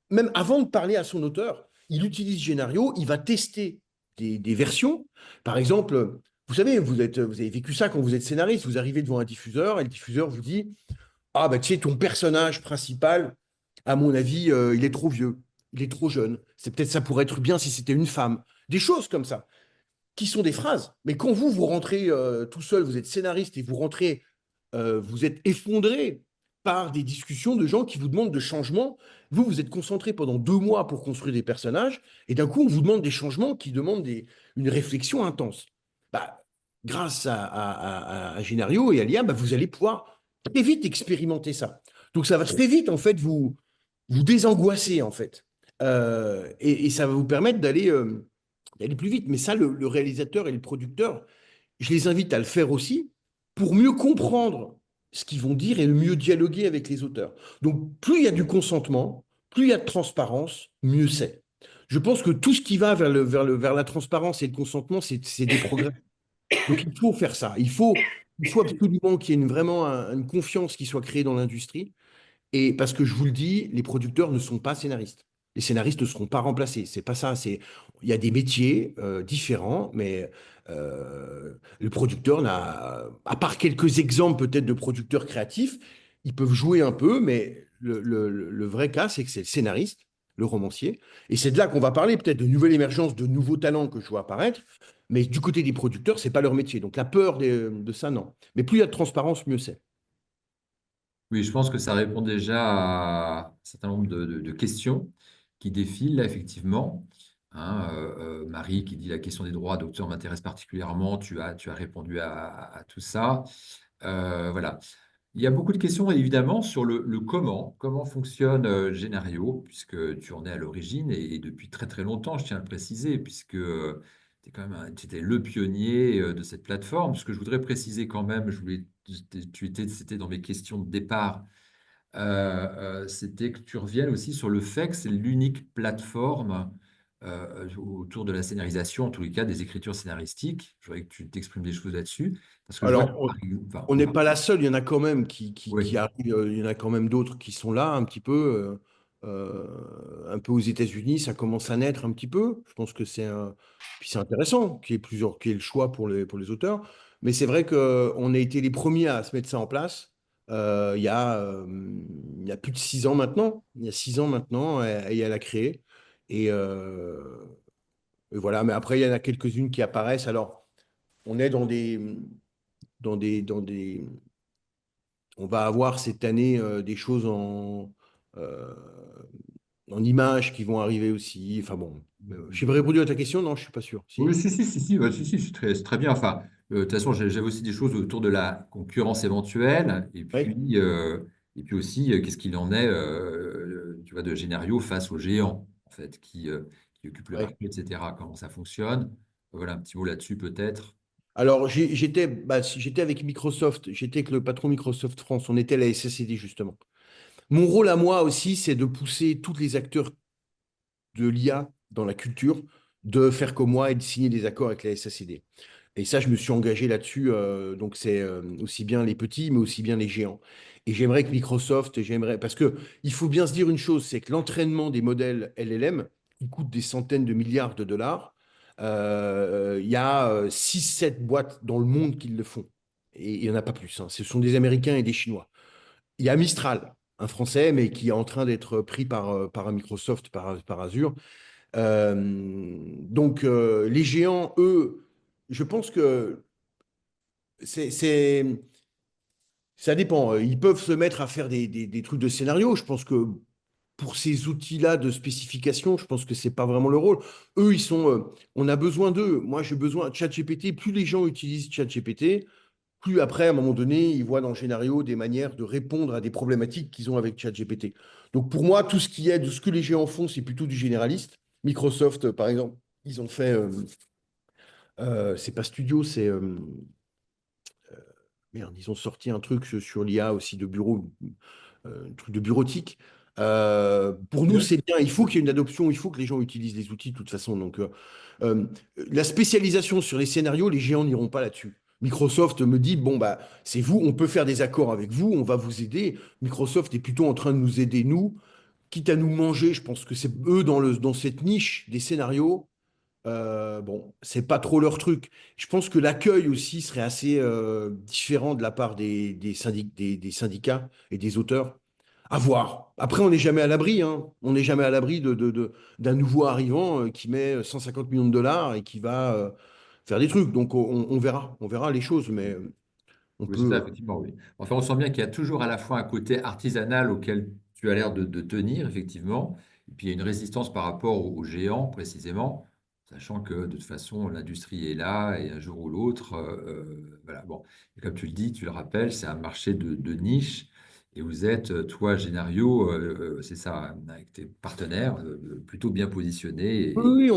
même avant de parler à son auteur, il utilise Génario, il va tester des versions. Par exemple, vous savez, vous avez vécu ça quand vous êtes scénariste, vous arrivez devant un diffuseur et le diffuseur vous dit, ah bah tu sais, ton personnage principal, à mon avis, il est trop vieux, il est trop jeune. C'est peut-être ça pourrait être bien si c'était une femme. Des choses comme ça qui sont des phrases. Mais quand vous rentrez tout seul, vous êtes scénariste et vous rentrez, vous êtes effondré par des discussions de gens qui vous demandent de changements. Vous êtes concentré pendant 2 mois pour construire des personnages et d'un coup, on vous demande des changements qui demandent une réflexion intense. Bah, grâce à Génario et à l'IA, bah, vous allez pouvoir très vite expérimenter ça. Donc, ça va très vite, en fait, vous désangoisser, en fait. Et ça va vous permettre d'aller plus vite. Mais ça, le réalisateur et le producteur, je les invite à le faire aussi pour mieux comprendre ce qu'ils vont dire et mieux dialoguer avec les auteurs. Donc, plus il y a du consentement, plus il y a de transparence, mieux c'est. Je pense que tout ce qui va vers la transparence et le consentement, c'est des progrès. Donc, il faut faire ça. Il faut absolument qu'il y ait vraiment une confiance qui soit créée dans l'industrie. Et parce que je vous le dis, les producteurs ne sont pas scénaristes. Les scénaristes ne seront pas remplacés. C'est pas ça. Il y a des métiers différents, mais le producteur n'a, à part quelques exemples peut-être de producteurs créatifs, ils peuvent jouer un peu, mais le vrai cas, c'est que c'est le scénariste, le romancier. Et c'est de là qu'on va parler peut-être de nouvelle émergence, de nouveaux talents que je vois apparaître. Mais du côté des producteurs, c'est pas leur métier. Donc la peur de ça, non. Mais plus il y a de transparence, mieux c'est. Oui, je pense que ça répond déjà à un certain nombre de questions qui défilent là, effectivement. Hein, Marie qui dit la question des droits d'auteur m'intéresse particulièrement. Tu as répondu à tout ça. Voilà. Il y a beaucoup de questions évidemment sur le comment fonctionne Génario, puisque tu en es à l'origine et depuis très très longtemps, je tiens à le préciser, puisque tu étais le pionnier de cette plateforme. Ce que je voudrais préciser quand même, c'était dans mes questions de départ, c'était que tu reviennes aussi sur le fait que c'est l'unique plateforme autour de la scénarisation, en tous les cas des écritures scénaristiques. Je voudrais que tu t'exprimes des choses là-dessus, parce que je vois que, Alors, enfin, on n'est pas la seule, il y en a quand même qui oui. arrivent, il y en a quand même d'autres qui sont là un petit peu, un peu aux États-Unis, ça commence à naître un petit peu. Je pense que puis c'est intéressant qu'il y ait le choix pour les auteurs. Mais c'est vrai qu'on a été les premiers à se mettre ça en place il y a plus de 6 ans maintenant. Il y a 6 ans maintenant, et elle a créé. Et, et voilà, mais après, il y en a quelques-unes qui apparaissent. Alors, on est dans des, on va avoir cette année des choses euh, en images qui vont arriver aussi. Enfin bon, je n'ai pas répondu à ta question, non, je suis pas sûr. Oui, Si? si, c'est très bien. Enfin, de toute façon, j'avais aussi des choses autour de la concurrence éventuelle, Oui, et puis aussi, qu'est-ce qu'il en est, tu vois, de Génario face aux géants, en fait, qui occupent le oui. marché, etc. Comment ça fonctionne? Voilà, un petit mot là-dessus, peut-être. Alors, j'étais avec Microsoft, j'étais avec le patron Microsoft France, on était à la SACD justement. Mon rôle à moi aussi, c'est de pousser tous les acteurs de l'IA dans la culture, de faire comme moi et de signer des accords avec la SACD. Et ça, je me suis engagé là-dessus. Donc, c'est aussi bien les petits, mais aussi bien les géants. Et j'aimerais que Microsoft, parce que il faut bien se dire une chose, c'est que l'entraînement des modèles LLM, qui coûte des centaines de milliards de dollars, il y a 6-7 boîtes dans le monde qui le font. Et il n'y en a pas plus, hein. Ce sont des Américains et des Chinois. Il y a Mistral, un Français, mais qui est en train d'être pris par un Microsoft, par Azure. Les géants, eux, je pense que c'est, c'est- ça dépend. Ils peuvent se mettre à faire des trucs de scénario. Je pense que pour ces outils-là de spécification, je pense que c'est pas vraiment le rôle. Eux, on a besoin d'eux. Moi, j'ai besoin de ChatGPT. Plus les gens utilisent ChatGPT, plus après, à un moment donné, ils voient dans le scénario des manières de répondre à des problématiques qu'ils ont avec ChatGPT. Donc pour moi, tout ce qui est de ce que les géants font, c'est plutôt du généraliste. Microsoft, par exemple, ils ont fait, c'est pas Studio, merde, ils ont sorti un truc sur l'IA aussi de bureau, un truc de bureautique. Pour nous, Bien. c'est bien. Il faut qu'il y ait une adoption, il faut que les gens utilisent les outils de toute façon. Euh, la spécialisation sur les scénarios, les géants n'iront pas là-dessus. Microsoft me dit, bon, bah, c'est vous, on peut faire des accords avec vous, on va vous aider. Microsoft est plutôt en train de nous aider, nous, quitte à nous manger. Je pense que c'est eux dans cette niche des scénarios. Bon, c'est pas trop leur truc. Je pense que l'accueil aussi serait assez différent de la part des syndicats et des auteurs. À voir. Après, on n'est jamais à l'abri, hein. On n'est jamais à l'abri d'un nouveau arrivant qui met 150 millions de dollars et qui va faire des trucs. Donc, on verra. On verra les choses, mais on Oui, c'est ça, peut. effectivement, oui. Enfin, on sent bien qu'il y a toujours à la fois un côté artisanal auquel tu as l'air de tenir, effectivement, et puis il y a une résistance par rapport aux géants, précisément, sachant que de toute façon, l'industrie est là, et un jour ou l'autre, voilà, bon. Et comme tu le dis, tu le rappelles, c'est un marché de niche, et vous êtes, toi, Génario, c'est ça, avec tes partenaires, plutôt bien Oui, positionnés. oui,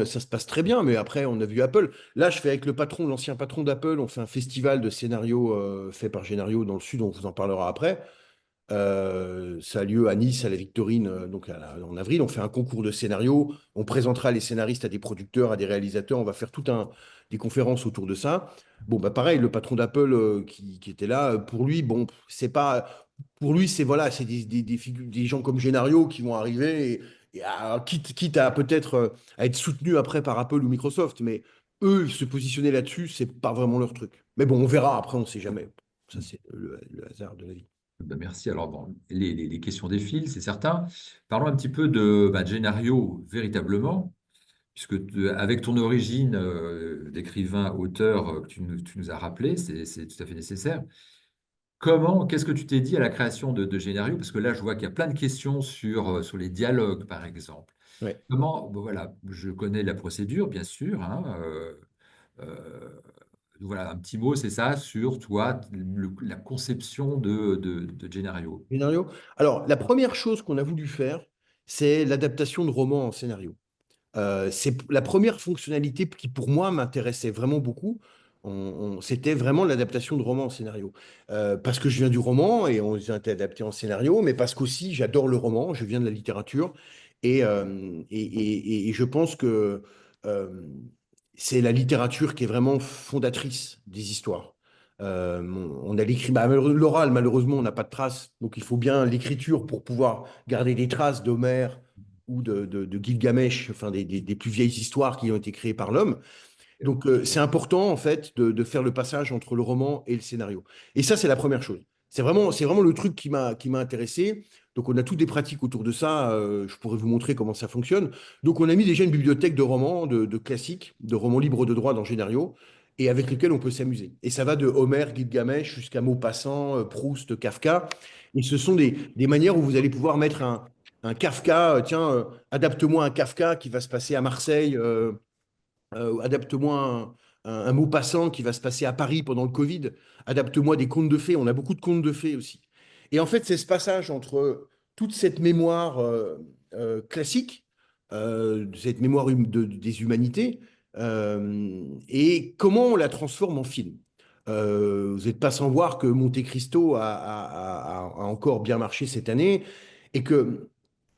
ça se passe très bien, mais après, on a vu Apple. Là, je fais avec le patron, l'ancien patron d'Apple, on fait un festival de scénarios fait par Génario dans le sud, on vous en parlera après. Ça a lieu à Nice, à la Victorine, en avril. On fait un concours de scénarios. On présentera les scénaristes à des producteurs, à des réalisateurs. On va faire des conférences autour de ça. Bon, bah pareil, le patron d'Apple qui était là, pour lui, bon, c'est pas. Pour lui, c'est voilà, c'est des gens comme Genario qui vont arriver, quitte à peut-être à être soutenus après par Apple ou Microsoft. Mais eux, se positionner là-dessus, c'est pas vraiment leur truc. Mais bon, on verra après, on sait jamais. Ça, c'est le hasard de la vie. Ben, merci. Alors, bon, les questions défilent, c'est certain. Parlons un petit peu de Genario véritablement, puisque avec ton origine d'écrivain, auteur que tu nous as rappelé, c'est tout à fait nécessaire. Qu'est-ce que tu t'es dit à la création de Genario? Parce que là, je vois qu'il y a plein de questions sur les dialogues, par exemple. Ouais. Bon, voilà, je connais la procédure, bien sûr, hein, euh, voilà, un petit mot, c'est ça, sur toi, la conception de Genario. Scénario. Alors, la première chose qu'on a voulu faire, c'est l'adaptation de romans en scénario. C'est la première fonctionnalité qui, pour moi, m'intéressait vraiment beaucoup. C'était vraiment l'adaptation de romans en scénario. Parce que je viens du roman et on les a été adaptés en scénario, mais parce qu'aussi, j'adore le roman, je viens de la littérature. Et je pense que euh, c'est la littérature qui est vraiment fondatrice des histoires. On a l'écrit, l'oral, malheureusement, on n'a pas de traces, donc il faut bien l'écriture pour pouvoir garder des traces d'Homère ou de Gilgamesh, enfin des plus vieilles histoires qui ont été créées par l'homme. Donc, c'est important, en fait, de faire le passage entre le roman et le scénario. Et ça, c'est la première chose. C'est vraiment le truc qui m'a intéressé. Donc, on a toutes des pratiques autour de ça. Je pourrais vous montrer comment ça fonctionne. Donc, on a mis déjà une bibliothèque de romans, de classiques, de romans libres de droit dans Génario, et avec lesquels on peut s'amuser. Et ça va de Homère, Gilgamesh, jusqu'à Maupassant, Proust, Kafka. Et ce sont des manières où vous allez pouvoir mettre un Kafka, tiens, adapte-moi un Kafka qui va se passer à Marseille. Adapte-moi un mot passant qui va se passer à Paris pendant le Covid. Adapte-moi des contes de fées. On a beaucoup de contes de fées aussi. Et en fait, c'est ce passage entre toute cette mémoire classique, cette mémoire des humanités, et comment on la transforme en film. Vous n'êtes pas sans voir que Monte Cristo a encore bien marché cette année et que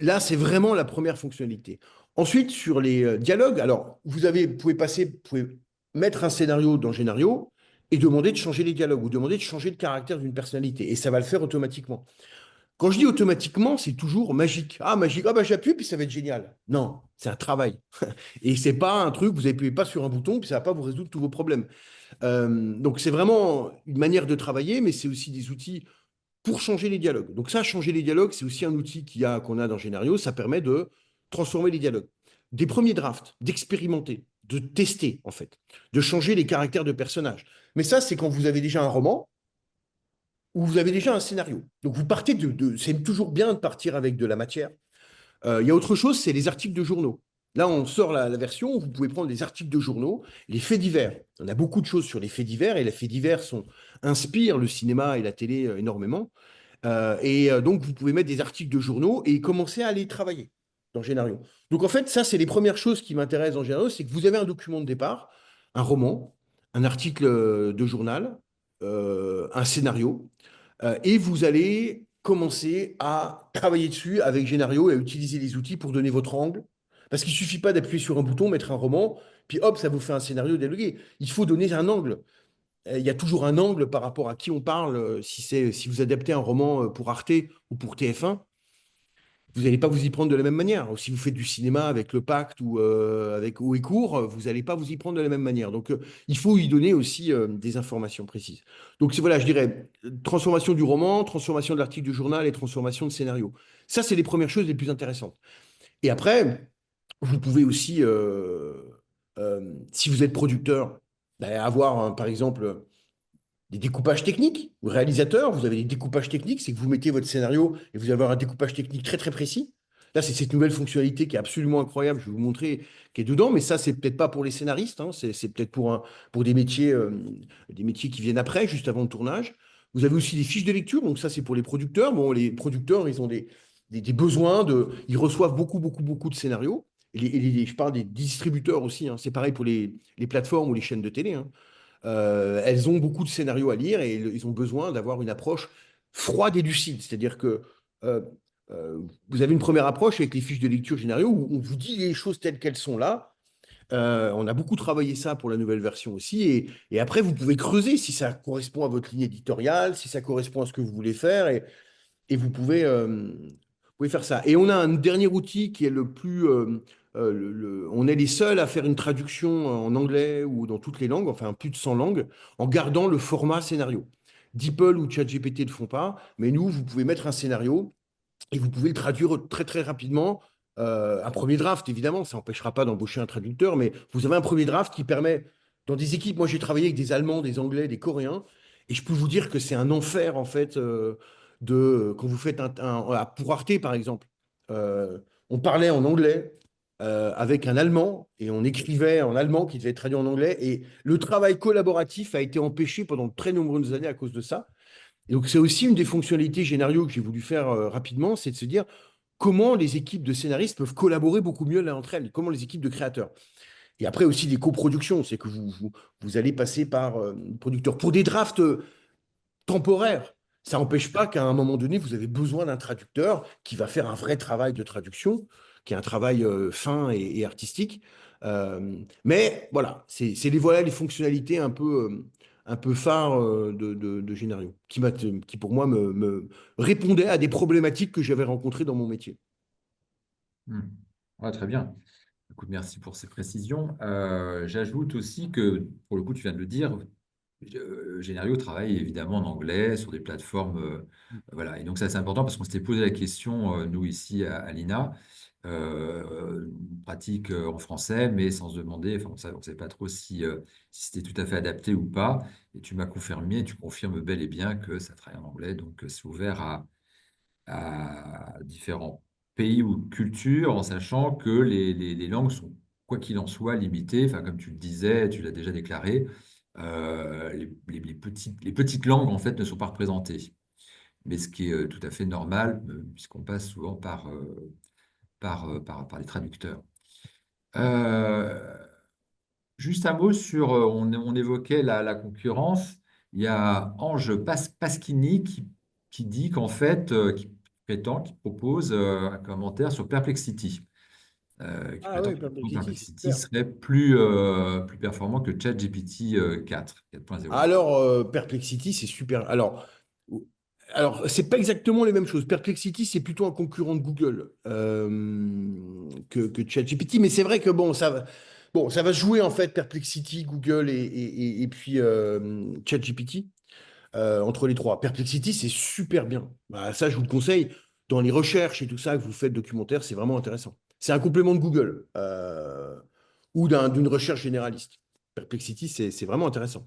là, c'est vraiment la première fonctionnalité. Ensuite, sur les dialogues, alors, vous pouvez mettre un scénario dans Génario et demander de changer les dialogues ou demander de changer le caractère d'une personnalité. Et ça va le faire automatiquement. Quand je dis automatiquement, c'est toujours magique. Ah, magique, ah bah j'appuie, puis ça va être génial. Non, c'est un travail. Et c'est pas un truc, vous appuyez pas sur un bouton, puis ça va pas vous résoudre tous vos problèmes. Donc c'est vraiment une manière de travailler, mais c'est aussi des outils pour changer les dialogues. Donc ça, changer les dialogues, c'est aussi un outil qu'on a dans Génario. Ça permet de transformer les dialogues. Des premiers drafts, d'expérimenter, de tester, en fait, de changer les caractères de personnages. Mais ça, c'est quand vous avez déjà un roman ou vous avez déjà un scénario. Donc vous partez c'est toujours bien de partir avec de la matière. Il y a autre chose, c'est les articles de journaux. Là, on sort la version où vous pouvez prendre les articles de journaux, les faits divers. On a beaucoup de choses sur les faits divers et les faits divers inspirent le cinéma et la télé énormément. Donc, vous pouvez mettre des articles de journaux et commencer à les travailler dans Génario. Donc, en fait, ça, c'est les premières choses qui m'intéressent dans Génario, c'est que vous avez un document de départ, un roman, un article de journal, un scénario, et vous allez commencer à travailler dessus avec Génario et à utiliser les outils pour donner votre angle. Parce qu'il ne suffit pas d'appuyer sur un bouton, mettre un roman, puis hop, ça vous fait un scénario délégué. Il faut donner un angle. Il y a toujours un angle par rapport à qui on parle. Si vous adaptez un roman pour Arte ou pour TF1, vous n'allez pas vous y prendre de la même manière. Ou si vous faites du cinéma avec Le Pacte ou avec Haut et Court, vous n'allez pas vous y prendre de la même manière. Donc, il faut y donner aussi des informations précises. Donc, voilà, je dirais transformation du roman, transformation de l'article du journal et transformation de scénario. Ça, c'est les premières choses les plus intéressantes. Et après, vous pouvez aussi, si vous êtes producteur, avoir, par exemple, des découpages techniques. Ou réalisateur, vous avez des découpages techniques, c'est que vous mettez votre scénario et vous allez avoir un découpage technique très très précis. Là, c'est cette nouvelle fonctionnalité qui est absolument incroyable, je vais vous montrer, qui est dedans, mais ça, c'est peut-être pas pour les scénaristes, hein, c'est peut-être pour des métiers qui viennent après, juste avant le tournage. Vous avez aussi des fiches de lecture, donc ça, c'est pour les producteurs. Bon, les producteurs, ils ont des besoins ils reçoivent beaucoup, beaucoup, beaucoup de scénarios. Je parle des distributeurs aussi, hein, c'est pareil pour les plateformes ou les chaînes de télé, hein. Elles ont beaucoup de scénarios à lire et ils ont besoin d'avoir une approche froide et lucide. C'est-à-dire que euh, vous avez une première approche avec les fiches de lecture scénario où on vous dit les choses telles qu'elles sont là. On a beaucoup travaillé ça pour la nouvelle version aussi. Et après, vous pouvez creuser si ça correspond à votre ligne éditoriale, si ça correspond à ce que vous voulez faire. Et vous pouvez faire ça. Et on a un dernier outil qui est le plus... on est les seuls à faire une traduction en anglais ou dans toutes les langues, enfin plus de 100 langues, en gardant le format scénario. DeepL ou ChatGPT ne le font pas, mais nous, vous pouvez mettre un scénario et vous pouvez le traduire très très rapidement. Un premier draft, évidemment, ça n'empêchera pas d'embaucher un traducteur, mais vous avez un premier draft qui permet, dans des équipes, moi j'ai travaillé avec des Allemands, des Anglais, des Coréens, et je peux vous dire que c'est un enfer, en fait, quand vous faites pour Arte, par exemple, on parlait en anglais avec un Allemand, et on écrivait en allemand qui devait être traduit en anglais, et le travail collaboratif a été empêché pendant de très nombreuses années à cause de ça. Et donc, c'est aussi une des fonctionnalités Génario que j'ai voulu faire rapidement, c'est de se dire comment les équipes de scénaristes peuvent collaborer beaucoup mieux l'un entre elles, comment les équipes de créateurs. Et après aussi des coproductions, c'est que vous allez passer par producteurs. Pour des drafts temporaires, ça n'empêche pas qu'à un moment donné, vous avez besoin d'un traducteur qui va faire un vrai travail de traduction, qui est un travail fin et artistique. Mais voilà, voilà les fonctionnalités un peu phares de Génario, qui pour moi me répondaient à des problématiques que j'avais rencontrées dans mon métier. Hmm. Ouais, très bien. Écoute, merci pour ces précisions. J'ajoute aussi que, pour le coup, tu viens de le dire, Génériaux travaille évidemment en anglais sur des plateformes. Voilà. Et donc, ça, c'est important parce qu'on s'était posé la question, nous, ici à l'INA, on pratique en français, mais sans se demander, enfin, on ne sait pas trop si c'était tout à fait adapté ou pas. Et tu m'as confirmé, tu confirmes bel et bien que ça travaille en anglais. Donc, c'est ouvert à différents pays ou cultures, en sachant que les langues sont, quoi qu'il en soit, limitées. Enfin, comme tu le disais, tu l'as déjà déclaré, les petites langues, en fait, ne sont pas représentées. Mais ce qui est tout à fait normal, puisqu'on passe souvent par les traducteurs. Euh, Juste un mot sur, on évoquait la concurrence. Il y a Ange Pasquini qui dit qu'en fait, qui prétend, qui propose un commentaire sur Perplexity, qui Ah prétend ouais, que Perplexity, c'est Perplexity super. serait plus performant que ChatGPT 4.0. Alors, Perplexity, c'est super. Alors c'est pas exactement les mêmes choses. Perplexity, c'est plutôt un concurrent de Google que ChatGPT. Mais c'est vrai que bon, ça va se jouer en fait, Perplexity, Google et puis ChatGPT, entre les trois. Perplexity, c'est super bien. Bah, ça, je vous le conseille. Dans les recherches et tout ça que vous faites documentaire, c'est vraiment intéressant. C'est un complément de Google ou d'une recherche généraliste. Perplexity, c'est vraiment intéressant.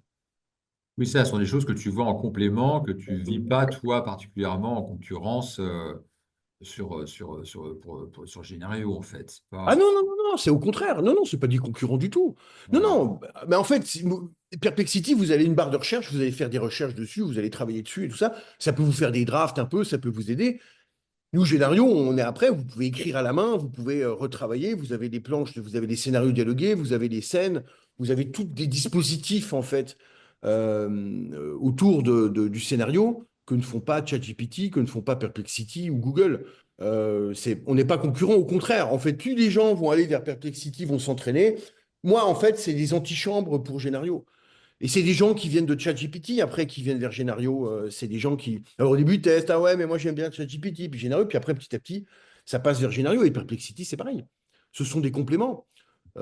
Oui, ça, ce sont des choses que tu vois en complément, que tu ne vis pas, toi, particulièrement en concurrence sur Génériaux, en fait. C'est Ah pas... non, non, non, non, c'est au contraire. Non, non, c'est pas des concurrents du tout. Non, Voilà. non, mais en fait, Perplexity, vous avez une barre de recherche, vous allez faire des recherches dessus, vous allez travailler dessus et tout ça. Ça peut vous faire des drafts un peu, ça peut vous aider. Nous, Génario, on est après, vous pouvez écrire à la main, vous pouvez retravailler, vous avez des planches, vous avez des scénarios dialogués, vous avez des scènes, vous avez tous des dispositifs, en fait, autour du scénario que ne font pas ChatGPT, que ne font pas Perplexity ou Google. On n'est pas concurrents, au contraire. En fait, plus les gens vont aller vers Perplexity, vont s'entraîner. Moi, en fait, c'est des antichambres pour Génario. Et c'est des gens qui viennent de ChatGPT, après qui viennent vers Génario. C'est des gens qui. Alors au début, ils testent, ah ouais, mais moi j'aime bien ChatGPT, puis Génario, puis après, petit à petit, ça passe vers Génario. Et Perplexity, c'est pareil. Ce sont des compléments. Il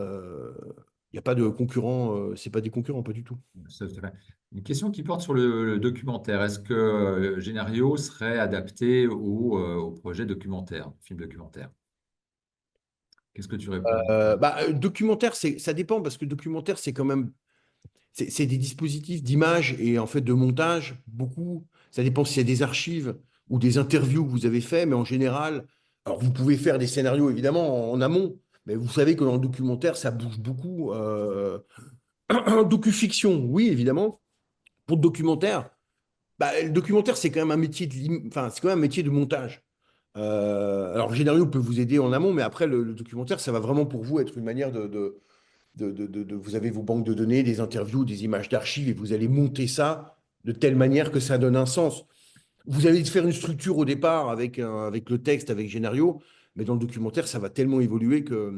n'y a pas de concurrents, c'est pas des concurrents, pas du tout. Ça fait. Une question qui porte sur le documentaire. Est-ce que Génario serait adapté au projet documentaire, film documentaire? Qu'est-ce que tu réponds? Documentaire, ça dépend, parce que documentaire, c'est quand même. C'est des dispositifs d'image et en fait de montage, beaucoup. Ça dépend s'il y a des archives ou des interviews que vous avez fait, mais en général, alors vous pouvez faire des scénarios évidemment en amont, mais vous savez que dans le documentaire, ça bouge beaucoup. Docu-fiction, oui, évidemment. Pour le documentaire, le documentaire, c'est quand même un métier enfin, c'est quand même un métier de montage. Alors, le scénario peut vous aider en amont, mais après, le documentaire, ça va vraiment pour vous être une manière vous avez vos banques de données, des interviews, des images d'archives, et vous allez monter ça de telle manière que ça donne un sens. Vous allez faire une structure au départ avec le texte, avec Génario, mais dans le documentaire, ça va tellement évoluer que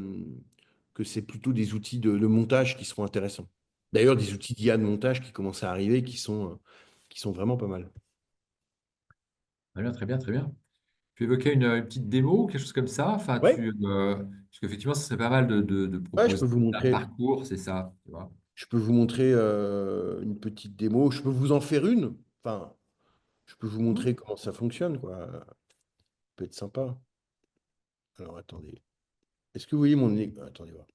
c'est plutôt des outils de montage qui seront intéressants. D'ailleurs, des outils d'IA de montage qui commencent à arriver, qui sont vraiment pas mal. Très bien, très bien, très bien. Tu évoquais une petite démo, quelque chose comme ça. Enfin, Ouais, parce qu'effectivement, ce serait pas mal de ouais, proposer un parcours, c'est ça, tu vois. je peux vous montrer une petite démo. Je peux vous en faire une. Enfin, je peux vous Mhm. montrer comment ça fonctionne, quoi. Ça peut être sympa. Alors, attendez. Est-ce que vous voyez mon écran? Attendez voir.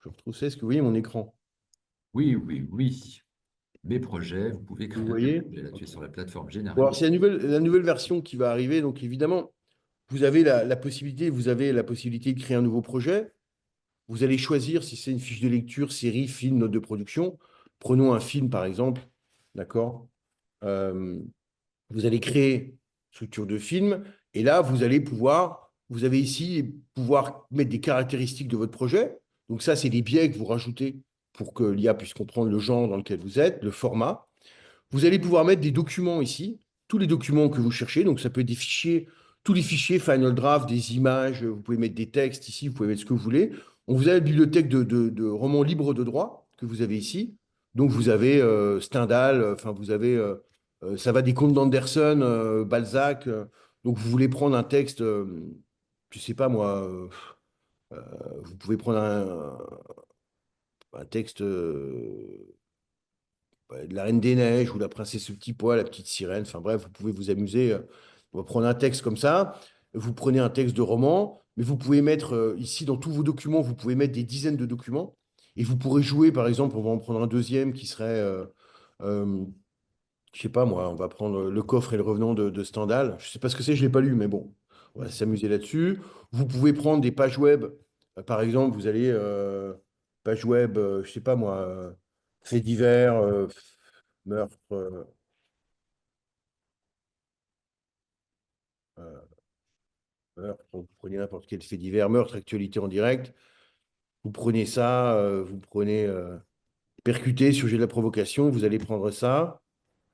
Je retrouve ça. Est-ce que vous voyez mon écran? Oui, oui, oui. Mes projets, vous pouvez Vous créer un voyez? projet là-dessus Ok. sur la plateforme Bon, alors, Génario. c'est la nouvelle version qui va arriver. Donc, évidemment, vous avez vous avez la possibilité de créer un nouveau projet. Vous allez choisir si c'est une fiche de lecture, série, film, note de production. Prenons un film, par exemple. D'accord? Euh, Vous allez créer structure de film. Et là, vous avez ici pouvoir mettre des caractéristiques de votre projet. Donc ça, c'est des biais que vous rajoutez pour que l'IA puisse comprendre le genre dans lequel vous êtes, le format. Vous allez pouvoir mettre des documents ici, tous les documents que vous cherchez. Donc ça peut être des fichiers, tous les fichiers Final Draft, des images. Vous pouvez mettre des textes ici, vous pouvez mettre ce que vous voulez. On vous a la bibliothèque de romans libres de droit que vous avez ici. Donc vous avez Stendhal, enfin vous avez, ça va des contes d'Anderson, Balzac. Donc vous voulez prendre un texte, je sais pas moi, Vous pouvez prendre un texte de la Reine des Neiges ou la Princesse au petit pois, la petite sirène. Enfin bref, vous pouvez vous amuser. On va prendre un texte comme ça. Vous prenez un texte de roman, mais vous pouvez mettre ici dans tous vos documents, vous pouvez mettre des dizaines de documents. Et vous pourrez jouer, par exemple, on va en prendre un deuxième qui serait, euh, je sais pas moi, on va prendre Le Coffre et le Revenant de Stendhal. Je sais pas ce que c'est, je l'ai pas lu, mais bon, on va s'amuser là-dessus. Vous pouvez prendre des pages web. Par exemple, vous allez page web, je sais pas moi, faits divers, meurtre, euh, meurtre. Vous prenez n'importe quel fait divers, meurtre, actualité en direct. Vous prenez ça, vous prenez percuter, sujet de la provocation. Vous allez prendre ça.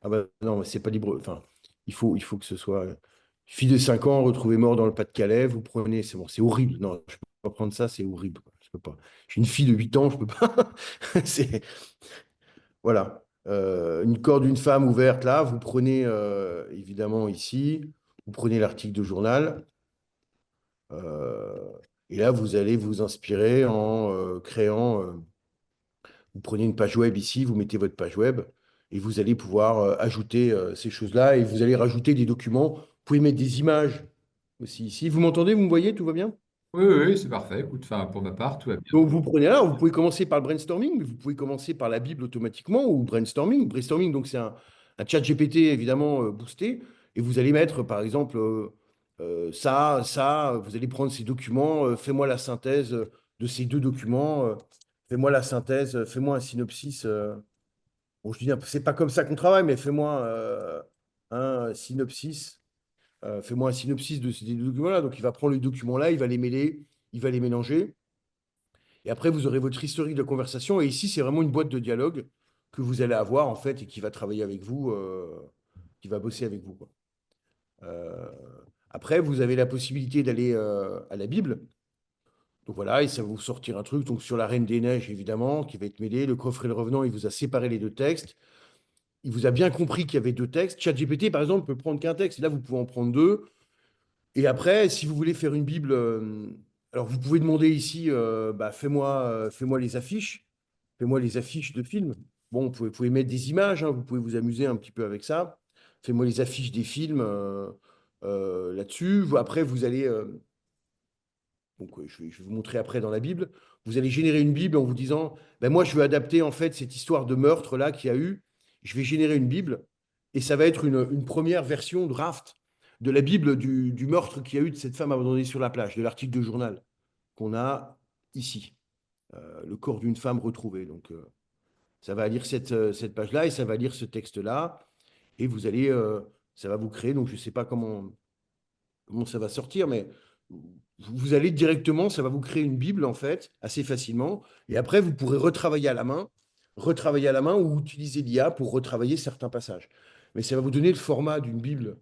Ah bah non, c'est pas libre. Enfin, il faut que ce soit fille de 5 ans retrouvée mort dans le Pas-de-Calais. Vous prenez, c'est bon, c'est horrible. Non, je peux pas prendre ça, c'est horrible, quoi. Je peux pas. J'ai une fille de 8 ans, je peux pas. C'est voilà. Une corde d'une femme ouverte là. Vous prenez évidemment ici. Vous prenez l'article de journal. euh, et là, vous allez vous inspirer en créant. Vous prenez une page web ici, vous mettez votre page web et vous allez pouvoir ajouter ces choses-là et vous allez rajouter des documents. Vous pouvez mettre des images aussi ici. Vous m'entendez, vous me voyez, tout va bien? Oui, oui, oui, c'est parfait. Écoute, enfin, pour ma part, tout va bien. Donc vous prenez là, vous pouvez commencer par le brainstorming, mais vous pouvez commencer par la Bible automatiquement ou brainstorming. Brainstorming, donc c'est un chat GPT évidemment boosté et vous allez mettre par exemple ça, vous allez prendre ces documents, fais-moi la synthèse de ces deux documents, fais-moi la synthèse, fais-moi un synopsis. Bon, je dis, c'est pas comme ça qu'on travaille, mais fais-moi un synopsis. Fais-moi un synopsis de ces deux documents-là. Donc, il va prendre les documents-là, il va les mêler, il va les mélanger. Et après, vous aurez votre historique de conversation. Et ici, c'est vraiment une boîte de dialogue que vous allez avoir, en fait, et qui va travailler avec vous, qui va bosser avec vous, quoi. Euh, Après, vous avez la possibilité d'aller à la Bible. Donc voilà, et ça va vous sortir un truc. Donc, sur la Reine des Neiges, évidemment, qui va être mêlé. Le Coffre et le Revenant, il vous a séparé les deux textes. Il vous a bien compris qu'il y avait deux textes. ChatGPT, par exemple, peut prendre qu'un texte. Et là, vous pouvez en prendre deux. Et après, si vous voulez faire une Bible, alors vous pouvez demander ici, bah, fais-moi les affiches. Fais-moi les affiches de films. Bon, vous pouvez mettre des images, hein, vous pouvez vous amuser un petit peu avec ça. Fais-moi les affiches des films là-dessus. Après, vous allez, donc je vais vous montrer après dans la Bible, vous allez générer une Bible en vous disant, ben moi je veux adapter en fait cette histoire de meurtre là qu'il y a eu, je vais générer une Bible et ça va être une première version draft de la Bible du meurtre qu'il y a eu de cette femme abandonnée sur la plage, de l'article de journal qu'on a ici, le corps d'une femme retrouvée. Donc ça va lire cette page-là et ça va lire ce texte-là et vous allez, ça va vous créer, donc je ne sais pas comment ça va sortir, mais vous allez directement, ça va vous créer une Bible, en fait, assez facilement. Et après, vous pourrez retravailler à la main ou utiliser l'IA pour retravailler certains passages. Mais ça va vous donner le format d'une Bible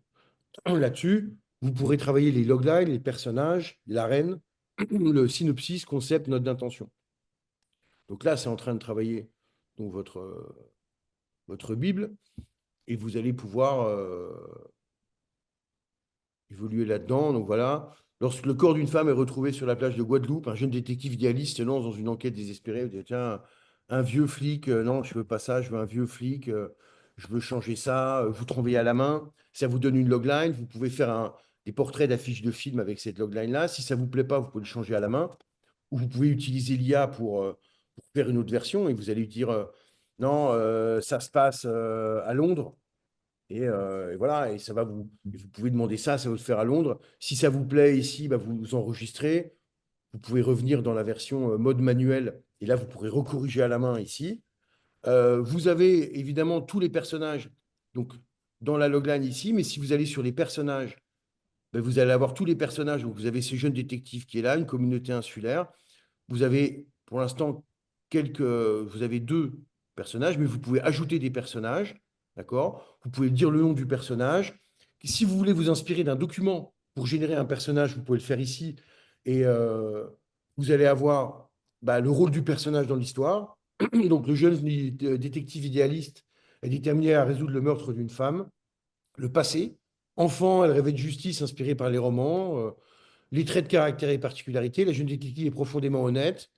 là-dessus. Vous pourrez travailler les loglines, les personnages, l'arène, le synopsis, concept, note d'intention. Donc là, c'est en train de travailler donc, votre Bible et vous allez pouvoir évoluer là-dedans. Donc voilà. Lorsque le corps d'une femme est retrouvé sur la plage de Guadeloupe, un jeune détective idéaliste se lance dans une enquête désespérée. Vous dites, tiens, un vieux flic, non, je veux pas ça, je veux un vieux flic, je veux changer ça. Vous travaillez à la main, ça vous donne une logline. Vous pouvez faire des portraits d'affiches de films avec cette logline-là. Si ça vous plaît pas, vous pouvez le changer à la main. Ou vous pouvez utiliser l'IA pour faire une autre version et vous allez lui dire, non, ça se passe à Londres. Et voilà, et vous pouvez demander ça, ça va le faire à Londres. Si ça vous plaît ici, bah, vous enregistrez. Vous pouvez revenir dans la version mode manuel, et là, vous pourrez recorriger à la main ici. Vous avez évidemment tous les personnages donc, dans la logline ici, mais si vous allez sur les personnages, bah, vous allez avoir tous les personnages. Donc, vous avez ce jeune détective qui est là, une communauté insulaire. Vous avez pour l'instant vous avez deux personnages, mais vous pouvez ajouter des personnages, d'accord? Vous pouvez dire le nom du personnage. Si vous voulez vous inspirer d'un document pour générer un personnage, vous pouvez le faire ici. Et vous allez avoir bah, le rôle du personnage dans l'histoire. Donc le jeune détective idéaliste est déterminé à résoudre le meurtre d'une femme. Le passé, enfant, elle rêvait de justice inspirée par les romans. les traits de caractère et particularités. La jeune détective est profondément honnête.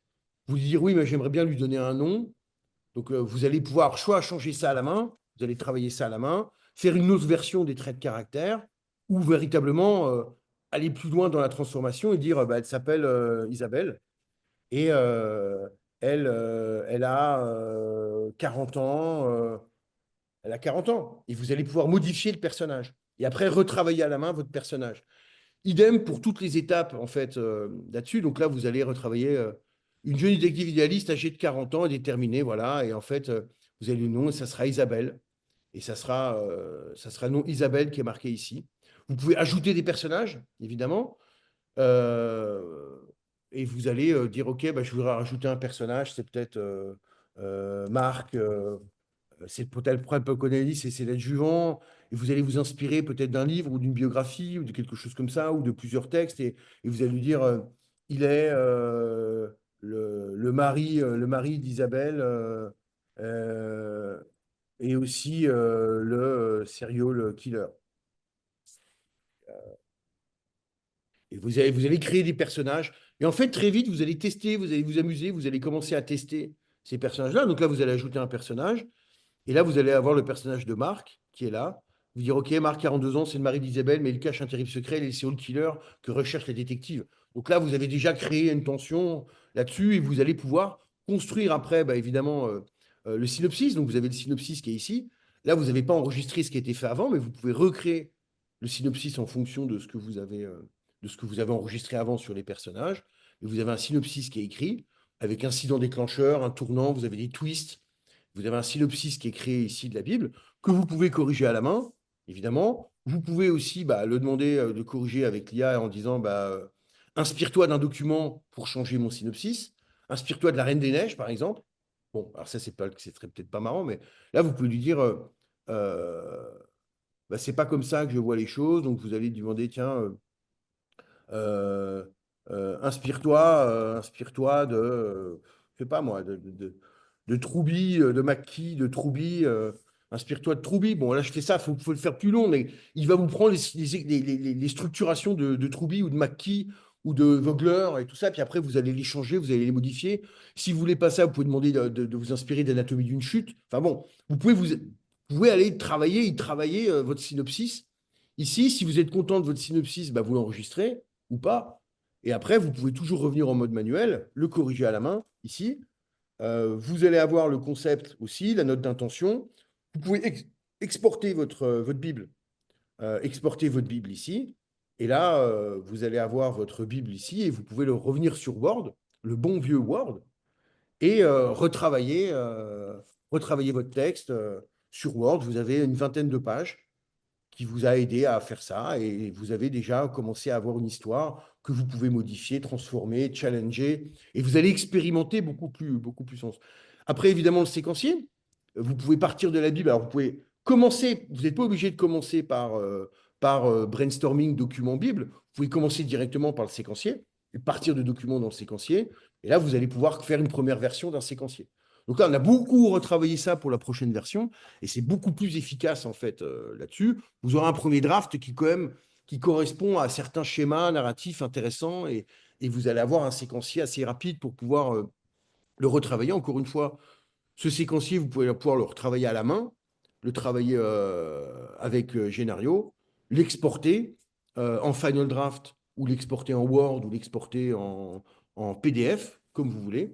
Vous lui dire oui, mais j'aimerais bien lui donner un nom. Donc, vous allez pouvoir soit changer ça à la main, vous allez travailler ça à la main, faire une autre version des traits de caractère, ou véritablement aller plus loin dans la transformation et dire bah, elle s'appelle Isabelle et elle a 40 ans. Elle a 40 ans. Et vous allez pouvoir modifier le personnage. Et après, retravailler à la main votre personnage. Idem pour toutes les étapes, en fait, là-dessus. Donc là, vous allez retravailler une jeune détective idéaliste âgée de 40 ans et déterminée, voilà. Et en fait, vous avez le nom et ça sera Isabelle. Et ça sera le nom Isabelle qui est marqué ici. Vous pouvez ajouter des personnages, évidemment. Euh, et vous allez dire, OK, bah, je voudrais rajouter un personnage, c'est peut-être Marc, c'est peut-être un peu Connelly, c'est l'adjuvant, et vous allez vous inspirer peut-être d'un livre ou d'une biographie ou de quelque chose comme ça, ou de plusieurs textes, et vous allez lui dire, il est le mari d'Isabelle, euh, et aussi le serial killer. Et vous allez créer des personnages. Et en fait, très vite, vous allez tester, vous allez vous amuser, vous allez commencer à tester ces personnages-là. Donc là, vous allez ajouter un personnage. Et là, vous allez avoir le personnage de Marc qui est là. Vous dire, OK, Marc, 42 ans, c'est le mari d'Isabelle, mais il cache un terrible secret, il est le serial killer que recherchent les détectives. Donc là, vous avez déjà créé une tension là-dessus et vous allez pouvoir construire après, bah, évidemment, le synopsis. Donc vous avez le synopsis qui est ici. Là, vous n'avez pas enregistré ce qui a été fait avant, mais vous pouvez recréer le synopsis en fonction de ce que vous avez enregistré avant sur les personnages. Et vous avez un synopsis qui est écrit avec incident déclencheur, un tournant, vous avez des twists. Vous avez un synopsis qui est créé ici de la Bible, que vous pouvez corriger à la main, évidemment. Vous pouvez aussi bah, le demander de corriger avec l'IA en disant bah, inspire-toi d'un document pour changer mon synopsis. Inspire-toi de la Reine des Neiges, par exemple. Bon, alors ça, c'est peut-être pas marrant, mais là, vous pouvez lui dire euh, bah, c'est pas comme ça que je vois les choses. Donc, vous allez lui demander tiens, euh, inspire-toi de, je sais pas moi, de Troubi, de Mackey, de Troubi. Inspire-toi de Troubi. Bon, là, je fais ça, faut le faire plus long, mais il va vous prendre les structurations de Troubi ou de Mackey ou de Vogler et tout ça, puis après, vous allez les changer, vous allez les modifier. Si vous voulez pas ça, vous pouvez demander de vous inspirer d'Anatomie d'une chute. Enfin bon, vous pouvez aller y travailler votre synopsis. Ici, si vous êtes content de votre synopsis, bah, vous l'enregistrez ou pas. Et après, vous pouvez toujours revenir en mode manuel, le corriger à la main, ici. Vous allez avoir le concept aussi, la note d'intention. Vous pouvez exporter votre Bible. Exporter votre Bible ici. Et là, vous allez avoir votre Bible ici et vous pouvez le revenir sur Word, le bon vieux Word, et retravailler votre texte sur Word. Vous avez une vingtaine de pages qui vous a aidé à faire ça et vous avez déjà commencé à avoir une histoire que vous pouvez modifier, transformer, challenger et vous allez expérimenter beaucoup plus sens. Après, évidemment, le séquencier, vous pouvez partir de la Bible. Alors, vous pouvez commencer, vous n'êtes pas obligé de commencer par brainstorming document Bible. Vous pouvez commencer directement par le séquencier et partir de documents dans le séquencier. Et là, vous allez pouvoir faire une première version d'un séquencier. Donc là, on a beaucoup retravaillé ça pour la prochaine version et c'est beaucoup plus efficace en fait là-dessus. Vous aurez un premier draft qui correspond à certains schémas narratifs intéressants et vous allez avoir un séquencier assez rapide pour pouvoir le retravailler. Encore une fois, ce séquencier, vous pouvez pouvoir le retravailler à la main, le travailler avec Génario, l'exporter en Final Draft ou l'exporter en Word ou l'exporter en PDF, comme vous voulez.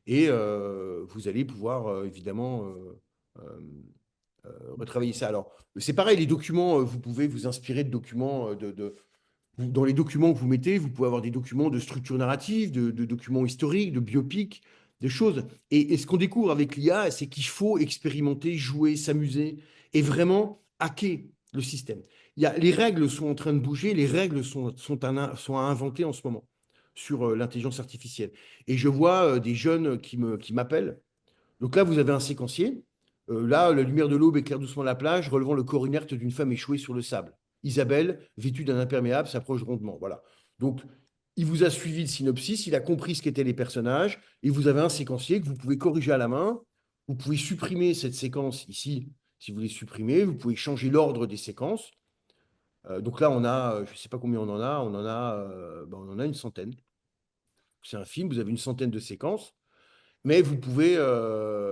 Et vous allez pouvoir évidemment retravailler ça. Alors, c'est pareil, les documents, vous pouvez vous inspirer de documents dans les documents que vous mettez, vous pouvez avoir des documents de structure narrative, de documents historiques, de biopics, des choses. Et ce qu'on découvre avec l'IA, c'est qu'il faut expérimenter, jouer, s'amuser et vraiment hacker le système. Les règles sont en train de bouger, les règles sont à inventer en ce moment sur l'intelligence artificielle. Et je vois des jeunes qui m'appellent. Donc là, vous avez un séquencier. Là, la lumière de l'aube éclaire doucement la plage, relevant le corps inerte d'une femme échouée sur le sable. Isabelle, vêtue d'un imperméable, s'approche rondement. Voilà. Donc, il vous a suivi le synopsis, il a compris ce qu'étaient les personnages, et vous avez un séquencier que vous pouvez corriger à la main. Vous pouvez supprimer cette séquence ici, si vous voulez supprimer. Vous pouvez changer l'ordre des séquences. Donc là, je ne sais pas combien on en a une centaine. C'est un film, vous avez une centaine de séquences, mais vous pouvez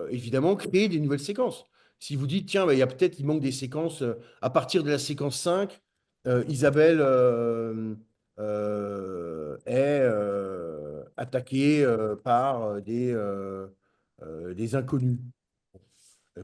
évidemment créer des nouvelles séquences. Si vous dites, tiens, bah, il manque des séquences, à partir de la séquence 5, Isabelle est attaquée par des inconnus.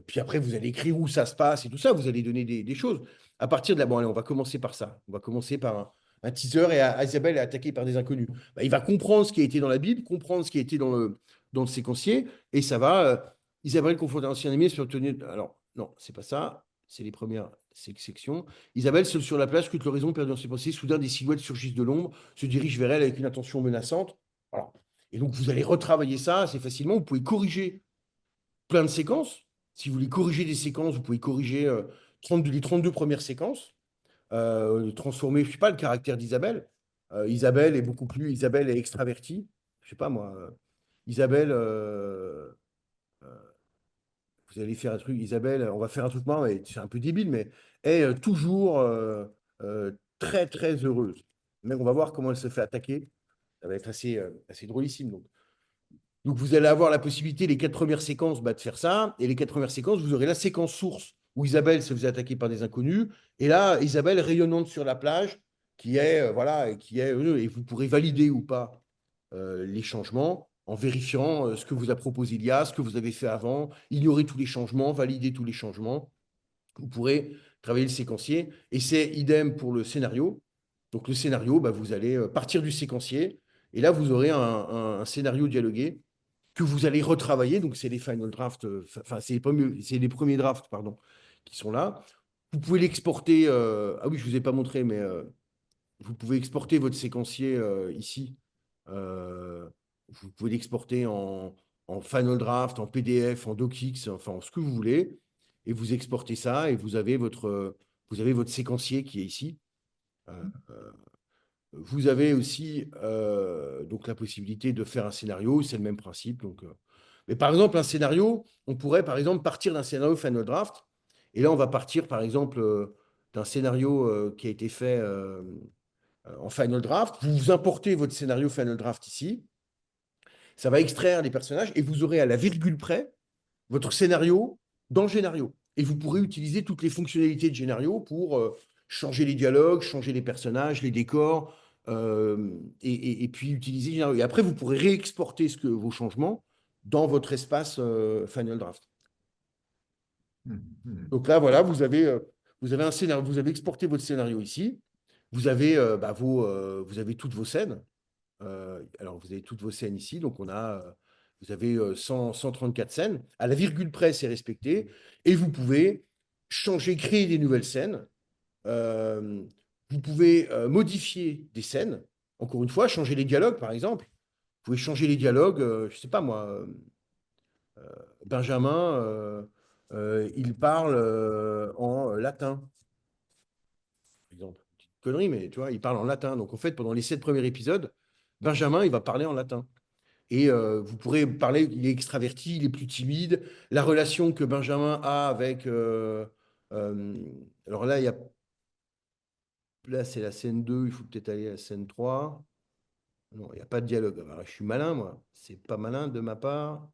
Puis après, vous allez écrire où ça se passe et tout ça, vous allez donner des choses. À partir de là, bon, allez, on va commencer par ça. On va commencer par un teaser et Isabelle est attaquée par des inconnus. Bah, il va comprendre ce qui a été dans la Bible, comprendre ce qui a été dans le séquencier, et ça va. Isabelle confrontée à l'ancien ennemi sur tenir. Alors, non, c'est pas ça. C'est les premières sections. Isabelle, seule sur la plage, scrute l'horizon, perdue dans ses pensées. Soudain, des silhouettes surgissent de l'ombre, se dirigent vers elle avec une attention menaçante. Voilà. Et donc, vous allez retravailler ça assez facilement. Vous pouvez corriger plein de séquences. Si vous voulez corriger des séquences, vous pouvez corriger les 32 premières séquences, transformer, je ne sais pas, le caractère d'Isabelle. Isabelle est extravertie. Je ne sais pas moi. Isabelle, vous allez faire un truc, Isabelle, on va faire un truc marrant, c'est un peu débile, mais est toujours très, très heureuse. Mais on va voir comment elle se fait attaquer. Ça va être assez drôlissime. Donc, vous allez avoir la possibilité, les 4 premières séquences, bah, de faire ça. Et les 4 premières séquences, vous aurez la séquence source où Isabelle se faisait attaquer par des inconnus. Et là, Isabelle rayonnante sur la plage, voilà, et vous pourrez valider ou pas les changements en vérifiant ce que vous a proposé Ilias, ce que vous avez fait avant, ignorer tous les changements, valider tous les changements. Vous pourrez travailler le séquencier. Et c'est idem pour le scénario. Donc, le scénario, bah, vous allez partir du séquencier. Et là, vous aurez un scénario dialogué que vous allez retravailler. Donc, c'est les final drafts, enfin, c'est les premiers drafts, pardon, qui sont là. Vous pouvez l'exporter. Ah oui, je ne vous ai pas montré, mais vous pouvez exporter votre séquencier ici. Euh, Vous pouvez l'exporter en final draft, en PDF, en docx, enfin, en ce que vous voulez. Et vous exportez ça et vous avez votre séquencier qui est ici. Euh, Vous avez aussi donc la possibilité de faire un scénario, c'est le même principe. Mais par exemple, un scénario, on pourrait par exemple partir d'un scénario Final Draft, et là on va partir par exemple d'un scénario qui a été fait en Final Draft. Vous importez votre scénario Final Draft ici, ça va extraire les personnages, et vous aurez à la virgule près votre scénario dans le scénario. Et vous pourrez utiliser toutes les fonctionnalités de scénario pour changer les dialogues, changer les personnages, les décors, et puis utiliser scénario. Et après, vous pourrez réexporter vos changements dans votre espace Final Draft. Donc là, voilà, vous avez un scénario, vous avez exporté votre scénario ici. Vous avez, vous avez toutes vos scènes. Alors, vous avez toutes vos scènes ici. Donc, vous avez 134 scènes. À la virgule près, c'est respecté. Et vous pouvez changer, créer des nouvelles scènes. Euh, Vous pouvez modifier des scènes. Encore une fois, changer les dialogues, par exemple. Vous pouvez changer les dialogues, je ne sais pas moi, Benjamin, il parle en latin, par exemple. Petite connerie, mais tu vois, il parle en latin. Donc, en fait, pendant les 7 premiers épisodes, Benjamin, il va parler en latin. Et vous pourrez parler, il est extraverti, il est plus timide. La relation que Benjamin a avec. Euh, alors là, là c'est la scène 2, il faut peut-être aller à la scène 3. Non, il n'y a pas de dialogue. Alors, je suis malin, moi. C'est pas malin de ma part.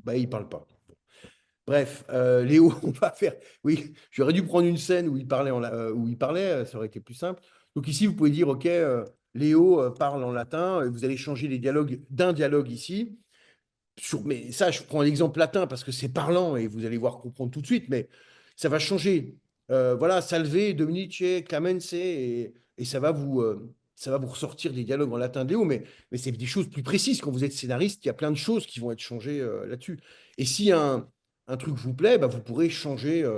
Bah, il parle pas. Bref, Léo, on va faire. Oui, j'aurais dû prendre une scène où il parlait, ça aurait été plus simple. Donc ici, vous pouvez dire, OK, Léo parle en latin, et vous allez changer les dialogues d'un dialogue ici. Mais ça, je prends l'exemple latin parce que c'est parlant et vous allez voir comprendre tout de suite, mais ça va changer. Voilà, Salve, Dominice, Clemenze, et ça va vous ressortir des dialogues en latin de Léo, mais c'est des choses plus précises. Quand vous êtes scénariste, il y a plein de choses qui vont être changées là-dessus. Et si un truc vous plaît, bah, vous pourrez changer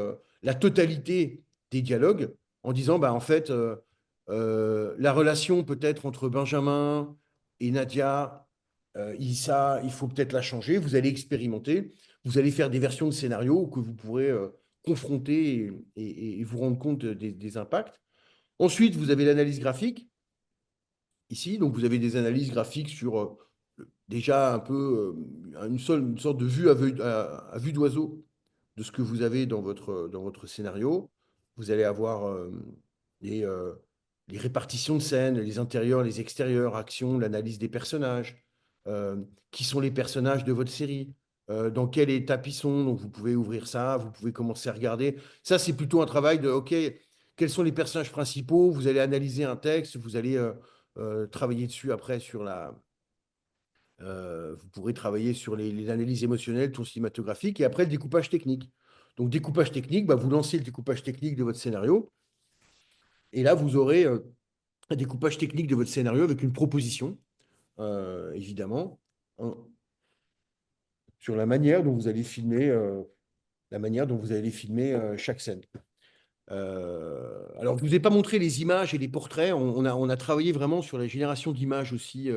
la totalité des dialogues en disant, bah, en fait, la relation peut-être entre Benjamin et Nadia, il faut peut-être la changer. Vous allez expérimenter. Vous allez faire des versions de scénario que vous pourrez confronter et vous rendre compte des impacts. Ensuite, vous avez l'analyse graphique ici. Donc, vous avez des analyses graphiques sur déjà un peu une sorte de vue à vue d'oiseau de ce que vous avez dans votre scénario. vous allez avoir les, euh, les répartitions de scènes, les intérieurs, les extérieurs, actions, l'analyse des personnages, euh, qui sont les personnages de votre série, dans quelle étape ils sont. Donc, vous pouvez ouvrir ça, vous pouvez commencer à regarder. Ça, c'est plutôt un travail de, OK, quels sont les personnages principaux? Vous allez analyser un texte, vous allez travailler dessus après sur vous pourrez travailler sur les analyses émotionnelles, tour cinématographique, et après le découpage technique. Donc, découpage technique, bah, vous lancez le découpage technique de votre scénario, et là, vous aurez un découpage technique de votre scénario avec une proposition, évidemment, hein, sur la manière dont vous allez filmer chaque scène. Alors, je ne vous ai pas montré les images et les portraits. On a travaillé vraiment sur la génération d'images aussi,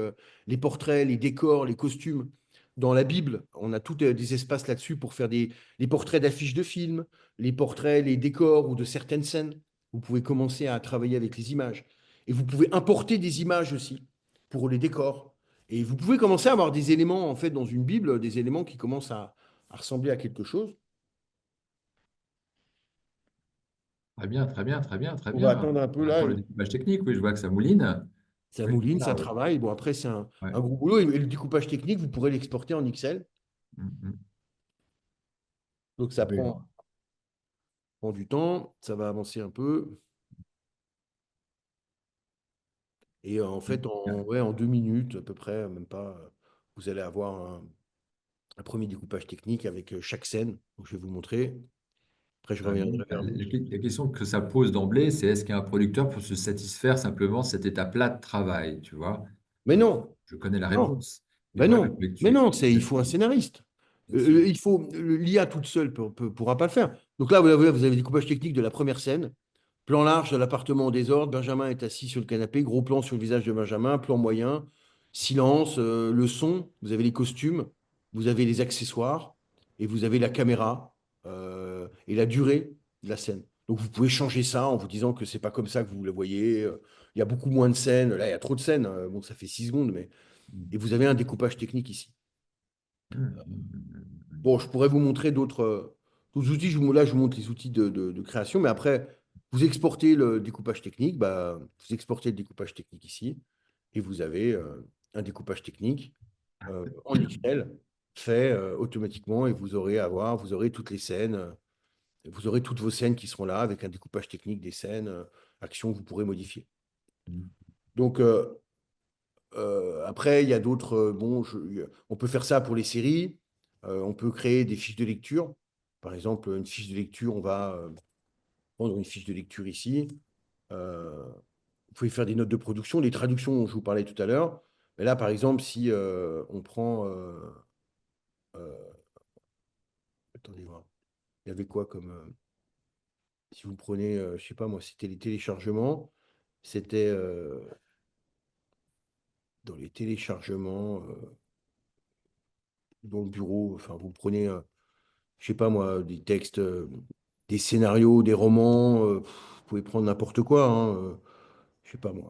les portraits, les décors, les costumes. Dans la Bible, on a tous des espaces là-dessus pour faire les portraits d'affiches de films, les portraits, les décors ou de certaines scènes. Vous pouvez commencer à travailler avec les images. Et vous pouvez importer des images aussi pour les décors. Et vous pouvez commencer à avoir des éléments, en fait, dans une Bible, des éléments qui commencent à ressembler à quelque chose. Très bien, très bien, très bien, très On va bien. attendre un peu On là. attend le découpage technique, oui, je vois que ça mouline. Ça Oui, mouline, ça voilà, oui. travaille. Bon, après, c'est Ouais. un gros boulot. Et le découpage technique, vous pourrez l'exporter en XL. Mm. Donc, ça Oui, prend du temps. Ça va avancer un peu. Et en fait, ouais, en 2 minutes, à peu près, même pas, vous allez avoir un premier découpage technique avec chaque scène. Donc, je vais vous montrer. Après, je très bien. reviendrai vers vous. La question que ça pose d'emblée, c'est est-ce qu'un producteur peut se satisfaire simplement de cette étape-là de travail, tu vois? Mais Euh, non, je connais la non, réponse. Mais ben voilà, non, mais non, il faut un scénariste. bien sûr. L'IA toute seule ne pourra pas le faire. Donc là, vous avez le découpage technique de la première scène. Plan large de l'appartement en désordre. Benjamin est assis sur le canapé. Gros plan sur le visage de Benjamin. Plan moyen. Silence. Le son. Vous avez les costumes. Vous avez les accessoires. Et vous avez la caméra. Et la durée de la scène. Donc vous pouvez changer ça en vous disant que c'est pas comme ça que vous le voyez. Il y a beaucoup moins de scènes. Là, il y a trop de scènes. Bon, ça fait 6 secondes. Et vous avez un découpage technique ici. Bon, je pourrais vous montrer d'autres outils. Là, je vous montre les outils de création, mais après, vous exportez le découpage technique, bah, vous exportez le découpage technique ici, et vous avez un découpage technique en Excel fait automatiquement, et vous aurez toutes les scènes, vous aurez toutes vos scènes qui seront là avec un découpage technique des scènes, actions que vous pourrez modifier. Donc, après, il y a d'autres. Bon, on peut faire ça pour les séries. On peut créer des fiches de lecture. Par exemple, une fiche de lecture, on va prendre une fiche de lecture ici. Euh, vous pouvez faire des notes de production, les traductions, je vous parlais tout à l'heure. Mais là, par exemple, si on prend. Euh, attendez voir. Il y avait quoi comme. Si vous prenez, je sais pas moi, c'était les téléchargements. C'était dans les téléchargements, dans le bureau. Enfin, vous prenez. Je sais pas moi, des textes, des scénarios, des romans, vous pouvez prendre n'importe quoi, hein, je sais pas moi,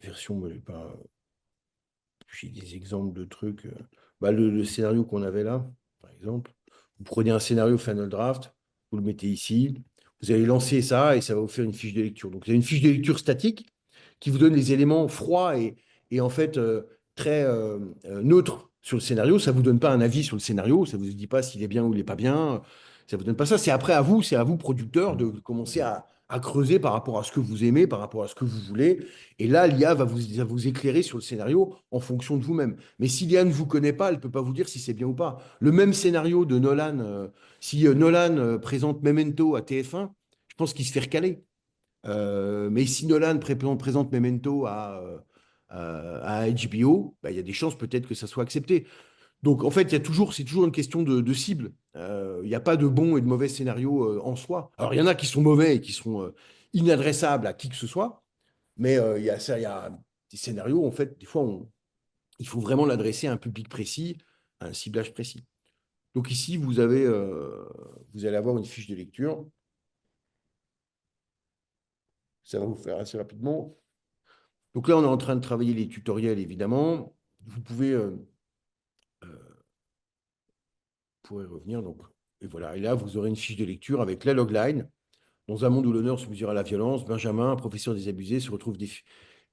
version, moi, j'ai des exemples de trucs. Bah, le scénario qu'on avait là, par exemple, vous prenez un scénario Final Draft, vous le mettez ici, vous allez lancer ça et ça va vous faire une fiche de lecture. Donc, vous avez une fiche de lecture statique qui vous donne les éléments froids et en fait très neutres sur le scénario. Ça ne vous donne pas un avis sur le scénario, ça ne vous dit pas s'il est bien ou il n'est pas bien. Ça ne vous donne pas ça. C'est à vous, producteur, de commencer à creuser par rapport à ce que vous aimez, par rapport à ce que vous voulez. Et là, l'IA va vous éclairer sur le scénario en fonction de vous-même. Mais si l'IA ne vous connaît pas, elle ne peut pas vous dire si c'est bien ou pas. Le même scénario de Nolan, si Nolan présente Memento à TF1, je pense qu'il se fait recaler. Mais si Nolan présente Memento à HBO, bah, il y a des chances peut-être que ça soit accepté. Donc en fait, c'est toujours une question de cible. Il n'y a pas de bon et de mauvais scénario en soi. Alors il y en a qui sont mauvais et qui sont inadressables à qui que ce soit, mais il y a des scénarios, en fait, des fois, il faut vraiment l'adresser à un public précis, à un ciblage précis. Donc ici, vous allez avoir une fiche de lecture. Ça va vous faire assez rapidement. Donc là, on est en train de travailler les tutoriels, évidemment. Vous pourrez revenir. Donc, et voilà. Et là, vous aurez une fiche de lecture avec la logline, Dans un monde où l'honneur se mesure à la violence, Benjamin, professeur désabusé, se retrouve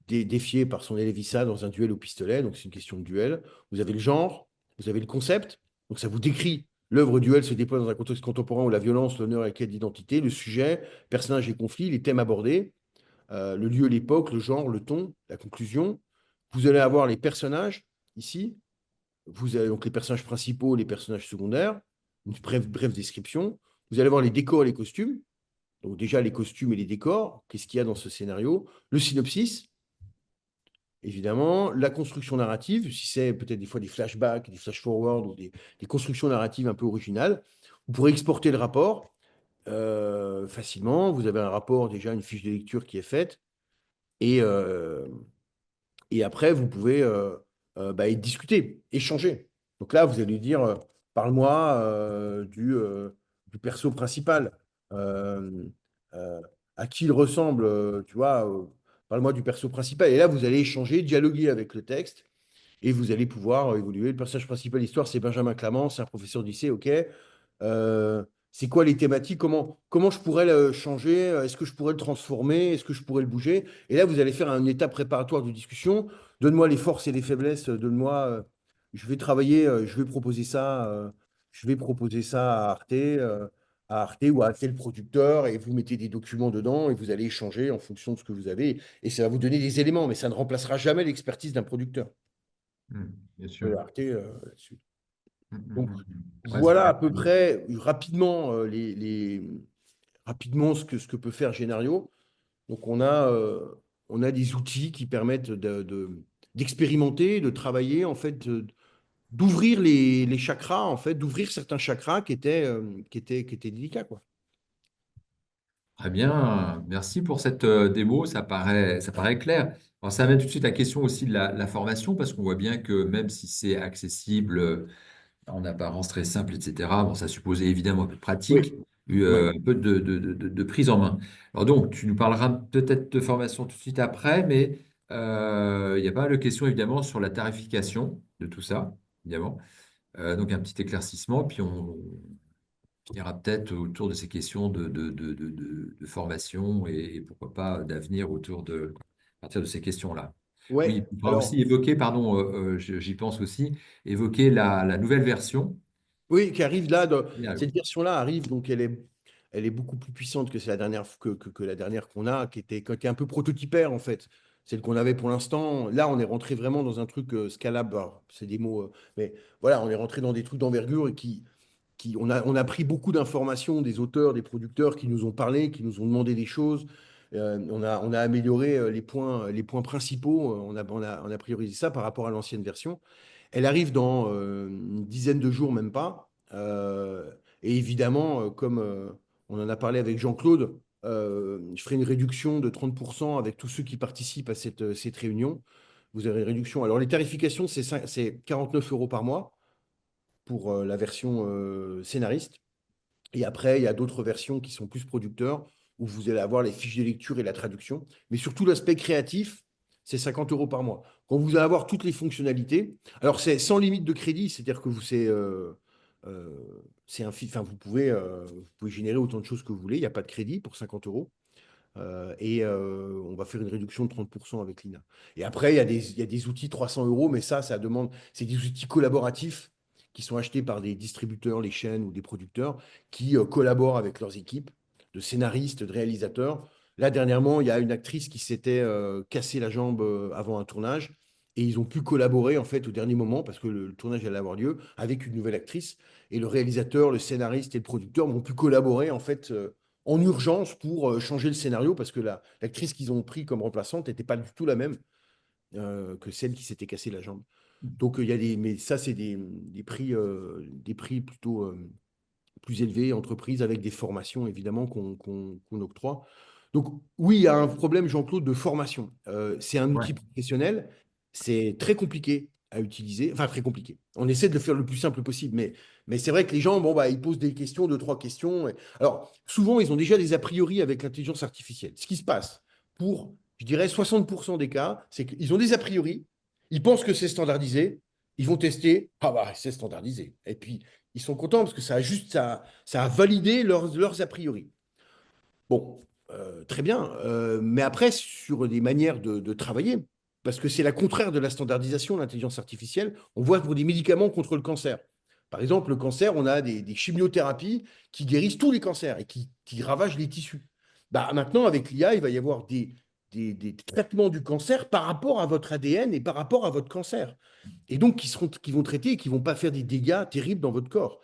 défié par son élève Issa dans un duel au pistolet. Donc, c'est une question de duel. Vous avez le genre, vous avez le concept. Donc, ça vous décrit. L'œuvre duel se déploie dans un contexte contemporain où la violence, l'honneur et la quête d'identité, le sujet, personnage et conflit, les thèmes abordés, le lieu, l'époque, le genre, le ton, la conclusion. Vous allez avoir les personnages ici. Vous avez donc les personnages principaux, les personnages secondaires, une brève description. Vous allez avoir les décors et les costumes. Donc déjà les costumes et les décors, qu'est-ce qu'il y a dans ce scénario? Le synopsis, évidemment, la construction narrative, si c'est peut-être des fois des flashbacks, des flash-forward ou des constructions narratives un peu originales. Vous pourrez exporter le rapport facilement. Vous avez un rapport, déjà une fiche de lecture qui est faite. Et, euh, et après, vous pouvez discuter, échanger. Donc là, vous allez dire, parle-moi du perso principal. Euh, euh, à qui il ressemble, tu vois, parle-moi du perso principal. Et là, vous allez échanger, dialoguer avec le texte et vous allez pouvoir évoluer. Le personnage principal de l'histoire, c'est Benjamin Clamant, c'est un professeur de lycée, ok. C'est quoi les thématiques? Comment je pourrais le changer? Est-ce que je pourrais le transformer? Est-ce que je pourrais le bouger? Et là, vous allez faire une étape préparatoire de discussion. Donne-moi les forces et les faiblesses. Donne-moi. Je vais travailler. Je vais proposer ça. Je vais proposer ça à Arte ou à tel producteur. Et vous mettez des documents dedans et vous allez échanger en fonction de ce que vous avez. Et ça va vous donner des éléments, mais ça ne remplacera jamais l'expertise d'un producteur. Bien sûr. Arte là-dessus. Mm, Donc, mm, Ouais, c'est voilà vrai. à peu près rapidement, rapidement ce que peut faire Génario. Donc, on a des outils qui permettent d'expérimenter, de travailler, en fait, d'ouvrir les chakras, en fait, d'ouvrir certains chakras qui étaient délicats, quoi. Très bien, merci pour cette démo, ça paraît clair. Alors, ça amène tout de suite la question aussi de la formation, parce qu'on voit bien que même si c'est accessible, en apparence très simple, etc., bon, ça supposait évidemment un peu de pratique, Oui, oui. un peu de prise en main. Alors donc, tu nous parleras peut-être de formation tout de suite après, mais il y a pas mal de questions évidemment sur la tarification de tout ça, évidemment. Donc un petit éclaircissement, puis on ira peut-être autour de ces questions de formation et pourquoi pas d'avenir à partir de ces questions-là. Oui, Ouais. on pourra aussi Alors, évoquer, pardon, j'y pense aussi, évoquer la nouvelle version. oui, qui arrive là. Génial. Cette version-là arrive, donc elle est beaucoup plus puissante que la dernière que la dernière qu'on a, qui était un peu prototypaire en fait. Celle qu'on avait pour l'instant. Là, on est rentré vraiment dans un truc scalable. Alors, c'est des mots, mais voilà, on est rentré dans des trucs d'envergure et on a pris beaucoup d'informations des auteurs, des producteurs qui nous ont parlé, qui nous ont demandé des choses. On a amélioré les points principaux. On a priorisé ça par rapport à l'ancienne version. Elle arrive dans une dizaine de jours, même pas. Et évidemment, comme on en a parlé avec Jean-Claude, je ferai une réduction de 30% avec tous ceux qui participent à cette réunion. Vous avez une réduction. Alors, les tarifications, c'est 49 euros par mois pour la version scénariste. Et après, il y a d'autres versions qui sont plus producteurs, où vous allez avoir les fiches de lecture et la traduction. Mais surtout, l'aspect créatif, c'est 50 euros par mois. Quand vous allez avoir toutes les fonctionnalités, alors c'est sans limite de crédit, c'est-à-dire que enfin, vous pouvez générer autant de choses que vous voulez, il n'y a pas de crédit pour 50 euros. On va faire une réduction de 30% avec l'INA. Et après, il y a des outils 300 euros, mais ça demande, c'est des outils collaboratifs qui sont achetés par des distributeurs, les chaînes ou des producteurs qui collaborent avec leurs équipes de scénaristes, de réalisateurs. Là, dernièrement, il y a une actrice qui s'était cassé la jambe avant un tournage et ils ont pu collaborer en fait au dernier moment parce que le tournage allait avoir lieu avec une nouvelle actrice et le réalisateur, le scénariste et le producteur ont pu collaborer en fait en urgence pour changer le scénario parce que l'actrice qu'ils ont pris comme remplaçante n'était pas du tout la même que celle qui s'était cassé la jambe. Donc il y a mais ça c'est des prix plutôt plus élevés, entreprises avec des formations évidemment qu'on octroie. Donc oui, il y a un problème, Jean-Claude, de formation. C'est un Ouais. outil professionnel, c'est très compliqué à utiliser, enfin très compliqué. On essaie de le faire le plus simple possible, mais c'est vrai que les gens, bon, bah, ils posent des questions, deux, trois questions. Alors, souvent, ils ont déjà des a priori avec l'intelligence artificielle. Ce qui se passe pour, je dirais, 60% des cas, c'est qu'ils ont des a priori, ils pensent que c'est standardisé, ils vont tester, ah bah, c'est standardisé. Et puis, ils sont contents parce que ça a validé leurs a priori. Bon, très bien. Mais après, sur des manières de travailler, parce que c'est la contraire de la standardisation, l'intelligence artificielle, on voit pour des médicaments contre le cancer. Par exemple, le cancer, on a des chimiothérapies qui guérissent tous les cancers et qui ravagent les tissus. Bah, maintenant, avec l'IA, il va y avoir des traitements du cancer par rapport à votre ADN et par rapport à votre cancer. Et donc, qui vont traiter et qui ne vont pas faire des dégâts terribles dans votre corps.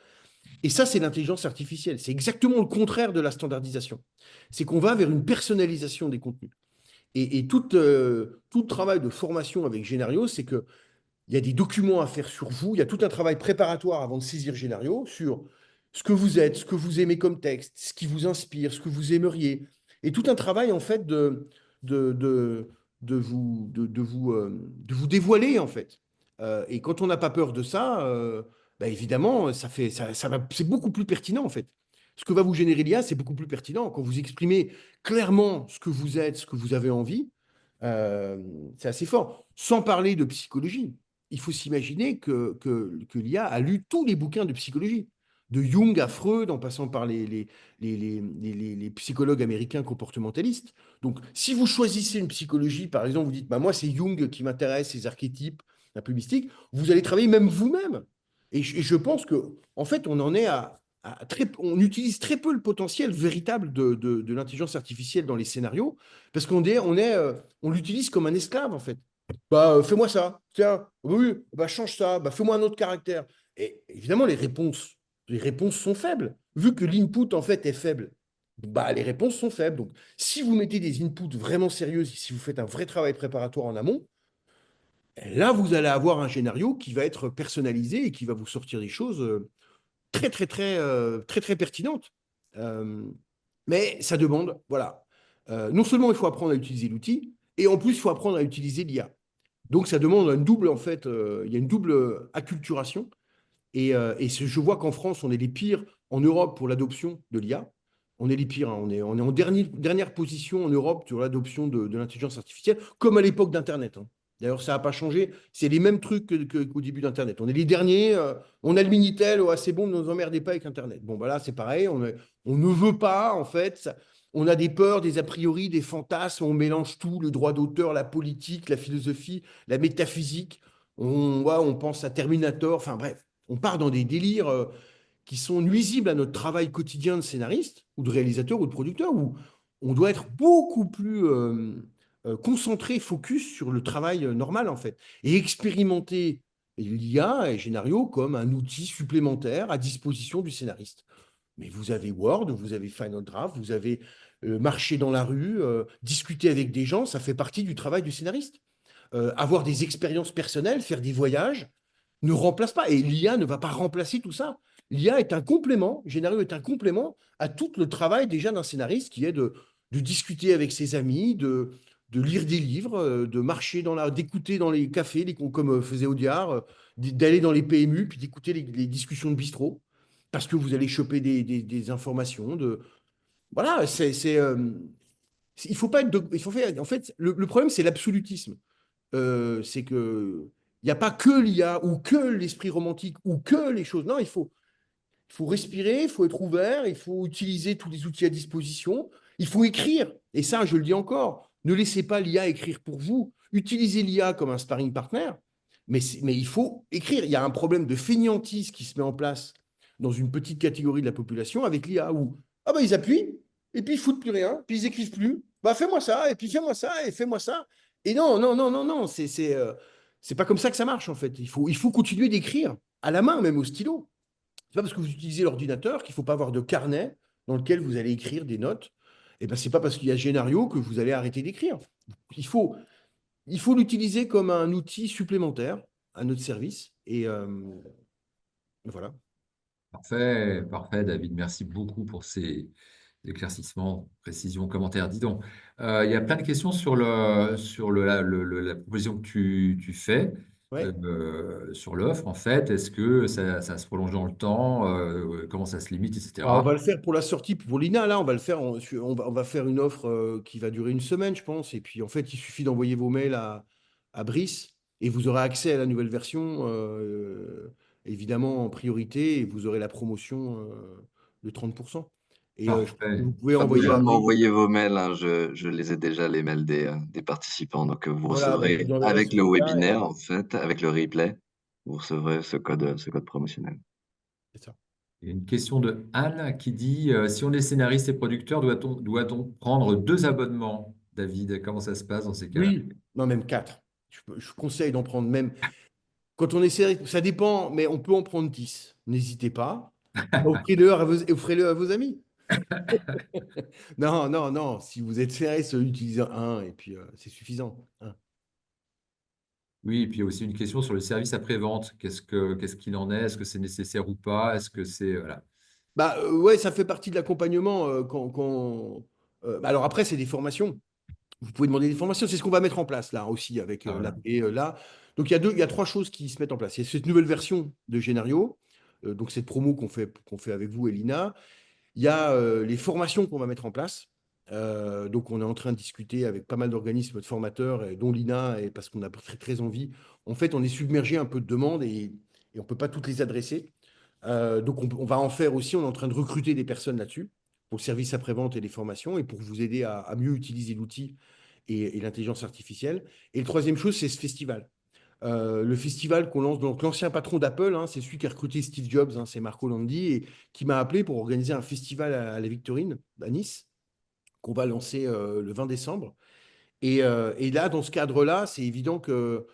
Et ça, c'est l'intelligence artificielle. C'est exactement le contraire de la standardisation. C'est qu'on va vers une personnalisation des contenus. Et tout travail de formation avec Génario, c'est qu'il y a des documents à faire sur vous. Il y a tout un travail préparatoire avant de saisir Génario sur ce que vous êtes, ce que vous aimez comme texte, ce qui vous inspire, ce que vous aimeriez. Et tout un travail, en fait, de, de, de vous dévoiler, en fait. Et quand on n'a pas peur de ça, bah, évidemment, c'est beaucoup plus pertinent, en fait. Ce que va vous générer l'IA, c'est beaucoup plus pertinent. Quand vous exprimez clairement ce que vous êtes, ce que vous avez envie, euh, c'est assez fort. Sans parler de psychologie, il faut s'imaginer que l'IA a lu tous les bouquins de psychologie, de Jung à Freud, en passant par les psychologues américains comportementalistes. Donc, si vous choisissez une psychologie, par exemple, vous dites, bah, moi, c'est Jung qui m'intéresse, les archétypes un peu mystiques, vous allez travailler même vous-même. Et je pense que, en fait, on en est on utilise très peu le potentiel véritable de l'intelligence artificielle dans les scénarios, parce on l'utilise comme un esclave, en fait. Bah, fais-moi ça, tiens, oui, bah, change ça, bah, fais-moi un autre caractère. Et évidemment, les réponses sont faibles. Vu que l'input, en fait, est faible, bah, les réponses sont faibles. Donc, si vous mettez des inputs vraiment sérieux, si vous faites un vrai travail préparatoire en amont, là, vous allez avoir un scénario qui va être personnalisé et qui va vous sortir des choses très pertinentes. Euh, mais ça demande, voilà. Non seulement il faut apprendre à utiliser l'outil, et en plus, il faut apprendre à utiliser l'IA. Donc, ça demande une double, en fait, il y a une double acculturation. Je vois qu'en France, on est les pires en Europe pour l'adoption de l'IA. On est les pires, hein. On est en dernière position en Europe sur l'adoption de l'intelligence artificielle, comme à l'époque d'Internet, hein. D'ailleurs, ça n'a pas changé. C'est les mêmes trucs qu'au début d'Internet. On est les derniers. On a le Minitel. Oh, c'est bon, ne nous emmerdez pas avec Internet. Bon, voilà, c'est pareil. On ne veut pas, en fait. On a des peurs, des a priori, des fantasmes. On mélange tout, le droit d'auteur, la politique, la philosophie, la métaphysique. On pense à Terminator. Enfin, bref, on part dans des délires qui sont nuisibles à notre travail quotidien de scénariste ou de réalisateur ou de producteur, où on doit être beaucoup plus concentré, focus sur le travail normal, en fait, et expérimenter l'IA et Génario comme un outil supplémentaire à disposition du scénariste. Mais vous avez Word, vous avez Final Draft, vous avez marcher dans la rue, discuter avec des gens, ça fait partie du travail du scénariste. Avoir des expériences personnelles, faire des voyages, ne remplace pas. Et l'IA ne va pas remplacer tout ça. L'IA est un complément, Génario est un complément à tout le travail déjà d'un scénariste qui est de discuter avec ses amis, de lire des livres, d'écouter dans les cafés, comme faisait Audiard, d'aller dans les PMU, puis d'écouter les discussions de bistrot, parce que vous allez choper des informations. Voilà, il faut pas être. Il faut faire, en fait, le problème, c'est l'absolutisme. C'est que il n'y a pas que l'IA ou que l'esprit romantique ou que les choses. Non, il faut respirer, il faut être ouvert, il faut utiliser tous les outils à disposition, il faut écrire. Et ça, je le dis encore, ne laissez pas l'IA écrire pour vous. Utilisez l'IA comme un sparring partner, mais il faut écrire. Il y a un problème de fainéantise qui se met en place dans une petite catégorie de la population avec l'IA où ah bah, ils appuient et puis ils foutent plus rien, puis ils écrivent plus. Bah fais-moi ça, et puis fais-moi ça, et fais-moi ça. Et non, c'est pas comme ça que ça marche en fait. Il faut continuer d'écrire à la main, même au stylo. C'est pas parce que vous utilisez l'ordinateur qu'il ne faut pas avoir de carnet dans lequel vous allez écrire des notes. Et ben, c'est pas parce qu'il y a Génario que vous allez arrêter d'écrire. Il faut, il faut l'utiliser comme un outil supplémentaire à notre service. Et voilà. Parfait, parfait, David. Merci beaucoup pour ces éclaircissements, précisions, commentaires. Dis donc, il y a plein de questions sur la proposition que tu fais, Ouais. sur l'offre, en fait. Est-ce que ça se prolonge dans le temps? Comment ça se limite, Alors, on etc. va le faire pour la sortie, pour l'INA, là, on va le faire, on va faire une offre qui va durer une semaine, je pense. Et puis, en fait, il suffit d'envoyer vos mails à Brice et vous aurez accès à la nouvelle version, évidemment en priorité, et vous aurez la promotion de 30%. Et Parfait. vous pouvez Pas envoyer besoin un de mail. m'envoyer vos mails, hein, je les ai déjà, les mails des participants. Donc, vous Voilà, bah, je recevrez vous enverrai avec ces le mails-là. webinaire, en fait, avec le replay, vous recevrez ce code promotionnel. C'est ça. Il y a une question de Anne qui dit si on est scénariste et producteur, doit-on prendre 2 abonnements? David, comment ça se passe dans ces cas-là? Oui, non, même 4. Je conseille d'en prendre même. Quand on essaie, ça dépend, mais on peut en prendre 10. N'hésitez pas. Offrez-le à vos amis. Non, non, non. Si vous êtes serré, utilisez un et puis c'est suffisant. Un. Oui, et puis il y a aussi une question sur le service après-vente. Qu'est-ce qu'il en est? Est-ce que c'est nécessaire ou pas? Est-ce que c'est... Voilà. Bah ouais, ça fait partie de l'accompagnement alors après, c'est des formations. Vous pouvez demander des formations. C'est ce qu'on va mettre en place là aussi avec Ah, voilà. là. Donc il y a 3 choses qui se mettent en place. Il y a cette nouvelle version de Génario, donc cette promo qu'on fait avec vous, Elina. Il y a les formations qu'on va mettre en place. Donc, on est en train de discuter avec pas mal d'organismes de formateurs, dont l'INA, et parce qu'on a très, très envie. En fait, on est submergé un peu de demandes et on ne peut pas toutes les adresser. Donc, on va en faire aussi. On est en train de recruter des personnes là-dessus pour le service après-vente et les formations et pour vous aider à mieux utiliser l'outil et l'intelligence artificielle. Et la troisième chose, c'est ce festival. Le festival qu'on lance, donc l'ancien patron d'Apple, hein, c'est celui qui a recruté Steve Jobs, hein, c'est Marco Landi, et qui m'a appelé pour organiser un festival à la Victorine, à Nice, qu'on va lancer le 20 décembre. Et là, dans ce cadre-là, c'est évident que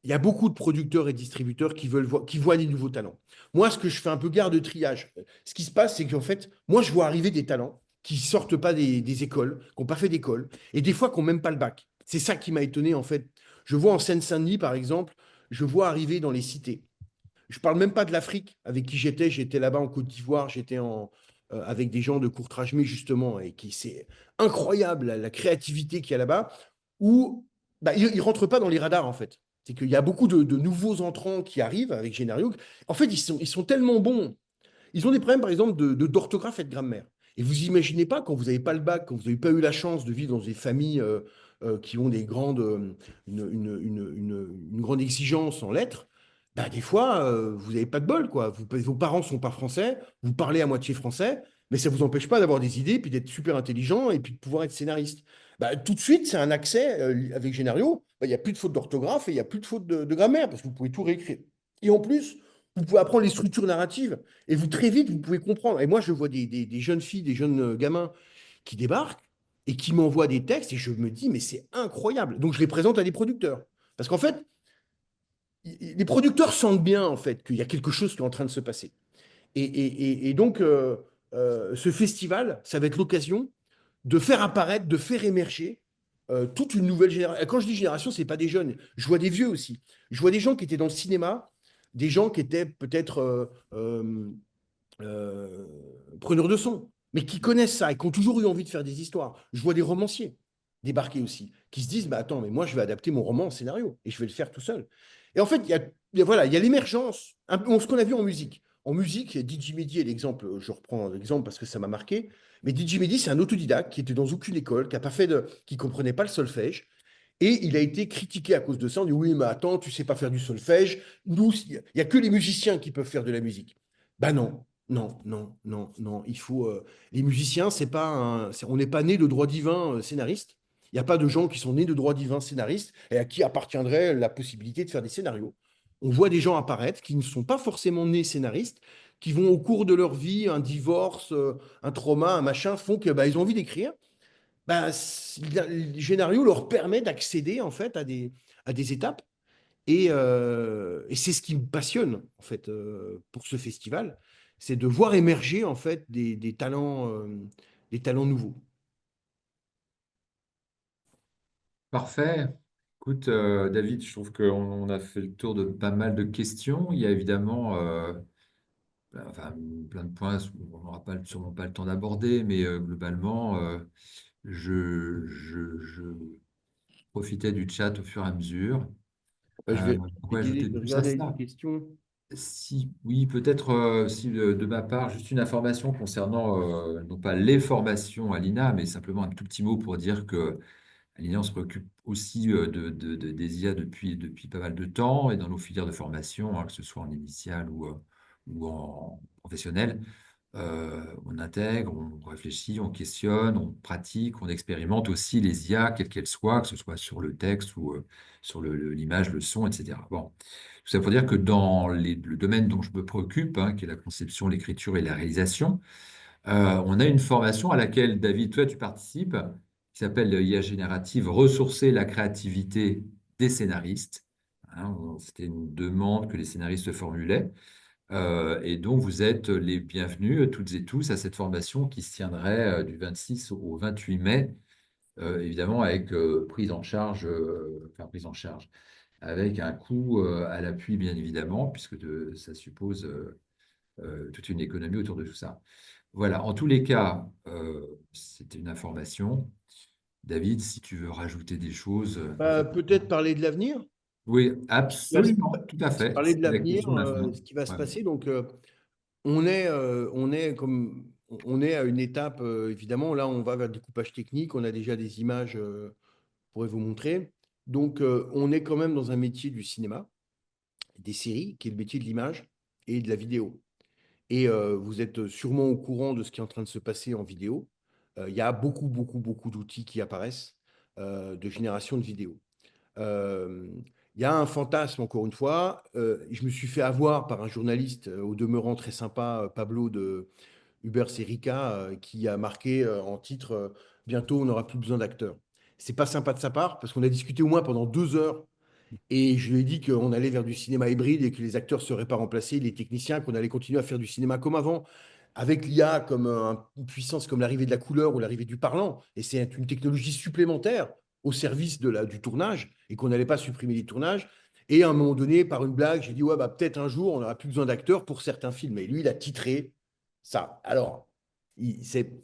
il y a beaucoup de producteurs et distributeurs qui voient des nouveaux talents. Moi, ce que je fais un peu garde de triage, ce qui se passe, c'est qu'en fait, moi, je vois arriver des talents qui sortent pas des écoles, qui n'ont pas fait d'école, et des fois qui n'ont même pas le bac. C'est ça qui m'a étonné, en fait. Je vois en Seine-Saint-Denis, par exemple, je vois arriver dans les cités. Je parle même pas de l'Afrique avec qui j'étais. J'étais là-bas en Côte d'Ivoire, avec des gens de Courtrajmé, justement, et qui c'est incroyable la créativité qu'il y a là-bas, où bah, ils ne rentrent pas dans les radars, en fait. C'est qu'il y a beaucoup de nouveaux entrants qui arrivent avec Génario. En fait, ils sont tellement bons. Ils ont des problèmes, par exemple, d'orthographe et de grammaire. Et vous imaginez pas, quand vous n'avez pas le bac, quand vous n'avez pas eu la chance de vivre dans des familles qui ont une grande exigence en lettres, bah, des fois, vous n'avez pas de bol, quoi. Vos parents ne sont pas français, vous parlez à moitié français, mais ça ne vous empêche pas d'avoir des idées, puis d'être super intelligent, et puis de pouvoir être scénariste. Bah, tout de suite, c'est un accès avec Génario. Bah, il n'y a plus de faute d'orthographe et il n'y a plus de faute de grammaire, parce que vous pouvez tout réécrire. Et en plus, vous pouvez apprendre les structures narratives. Et vous, très vite, vous pouvez comprendre. Et moi, je vois des jeunes filles, des jeunes gamins qui débarquent et qui m'envoient des textes et je me dis, mais c'est incroyable. Donc, je les présente à des producteurs. Parce qu'en fait, les producteurs sentent bien, en fait, qu'il y a quelque chose qui est en train de se passer. Et donc, ce festival, ça va être l'occasion de faire apparaître, de faire émerger toute une nouvelle génération. Quand je dis génération, ce n'est pas des jeunes. Je vois des vieux aussi. Je vois des gens qui étaient dans le cinéma, des gens qui étaient peut-être euh, preneurs de son, mais qui connaissent ça et qui ont toujours eu envie de faire des histoires. Je vois des romanciers débarquer aussi, qui se disent, bah, attends, mais moi, je vais adapter mon roman en scénario et je vais le faire tout seul. Et en fait, voilà, il y a l'émergence, ce qu'on a vu en musique. En musique, DJ Mehdi est l'exemple, je reprends l'exemple parce que ça m'a marqué, mais DJ Mehdi, c'est un autodidacte qui était dans aucune école, qui a pas fait qui comprenait pas le solfège, et il a été critiqué à cause de ça. On dit, oui, mais attends, tu sais pas faire du solfège. Nous, il n'y a que les musiciens qui peuvent faire de la musique. Ben non, non, non, non, non. Les musiciens, on n'est pas né de droit divin scénariste. Il n'y a pas de gens qui sont nés de droit divin scénaristes et à qui appartiendrait la possibilité de faire des scénarios. On voit des gens apparaître qui ne sont pas forcément nés scénaristes, qui vont au cours de leur vie, un divorce, un trauma, un machin, font que bah, ils ont envie d'écrire. Bah, le scénario leur permet d'accéder en fait à des étapes et c'est ce qui me passionne en fait pour ce festival, c'est de voir émerger en fait des talents nouveaux. Parfait. Écoute, David, je trouve qu'on a fait le tour de pas mal de questions. Il y a évidemment enfin, plein de points, on n'aura sûrement pas le temps d'aborder, mais globalement, je profitais du chat au fur et à mesure. Bah, Pourquoi ajouter de plus à regarder les ça? questions. Si, oui, peut-être si de ma part, juste une information concernant non pas les formations à l'INA, mais simplement un tout petit mot pour dire que l'INA, on se préoccupe aussi des IA depuis pas mal de temps et dans nos filières de formation, hein, que ce soit en initiale ou en professionnel. On intègre, on réfléchit, on questionne, on pratique, on expérimente aussi les IA, quelles qu'elles soient, que ce soit sur le texte ou sur l'image, le son, etc. Bon, tout ça pour dire que dans le domaine dont je me préoccupe, hein, qui est la conception, l'écriture et la réalisation, on a une formation à laquelle, David, toi, tu participes, qui s'appelle l'IA générative, ressourcer la créativité des scénaristes. Hein, c'était une demande que les scénaristes formulaient. Et donc, vous êtes les bienvenus, toutes et tous, à cette formation qui se tiendrait du 26 au 28 mai, évidemment avec prise en charge, avec un coût à l'appui, bien évidemment, puisque ça suppose toute une économie autour de tout ça. Voilà, en tous les cas, c'était une information. David, si tu veux rajouter des choses. Peut-être parler de l'avenir. Oui, Bah, absolument, tout à fait. parler de C'était la l'avenir, question de la fin. ce qui va se Ouais. passer. Donc, on est à une étape, évidemment, là, on va vers le découpage technique. On a déjà des images, je pourrais vous montrer. Donc, on est quand même dans un métier du cinéma, des séries, qui est le métier de l'image et de la vidéo. Et vous êtes sûrement au courant de ce qui est en train de se passer en vidéo. Il y a beaucoup, beaucoup, beaucoup d'outils qui apparaissent de génération de vidéos. Euh, Il y a un fantasme, encore une fois. Je me suis fait avoir par un journaliste, au demeurant très sympa, Pablo de Uber Serica, qui a marqué en titre Bientôt, on n'aura plus besoin d'acteurs. C'est pas sympa de sa part, parce qu'on a discuté au moins pendant 2 heures et je lui ai dit qu'on allait vers du cinéma hybride et que les acteurs ne seraient pas remplacés, les techniciens, qu'on allait continuer à faire du cinéma comme avant, avec l'IA comme une puissance comme l'arrivée de la couleur ou l'arrivée du parlant. Et c'est une technologie supplémentaire au service du tournage et qu'on n'allait pas supprimer les tournages. Et à un moment donné, par une blague, j'ai dit, ouais, bah, peut-être un jour, on n'aura plus besoin d'acteurs pour certains films. Et lui, il a titré ça. Alors,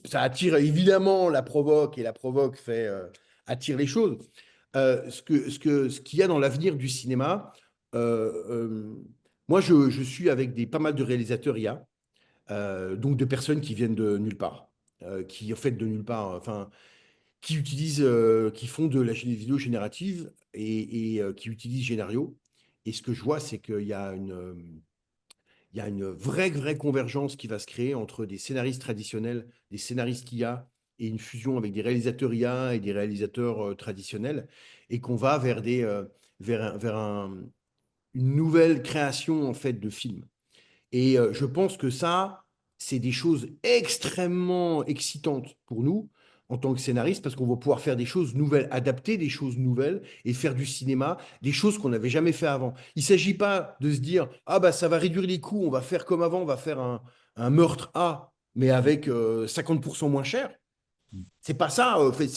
ça attire évidemment la provoque et la provoque attire les choses. Ce qu'il y a dans l'avenir du cinéma, euh, euh, moi, je suis avec pas mal de réalisateurs IA, donc de personnes qui viennent de nulle part, qui en fait de nulle part, enfin, qui utilisent, qui font de la vidéo générative et qui utilisent Génario. Et ce que je vois, c'est qu'il y a il y a une vraie, vraie convergence qui va se créer entre des scénaristes traditionnels, des scénaristes IA et une fusion avec des réalisateurs IA et des réalisateurs traditionnels, et qu'on va vers, une nouvelle création en fait de films. Et je pense que ça, c'est des choses extrêmement excitantes pour nous en tant que scénaristes, parce qu'on va pouvoir faire des choses nouvelles, adapter des choses nouvelles et faire du cinéma, des choses qu'on n'avait jamais fait avant. Il ne s'agit pas de se dire, ah bah ça va réduire les coûts, on va faire comme avant, on va faire un meurtre A, mais avec 50% moins cher. C'est pas ça. En fait,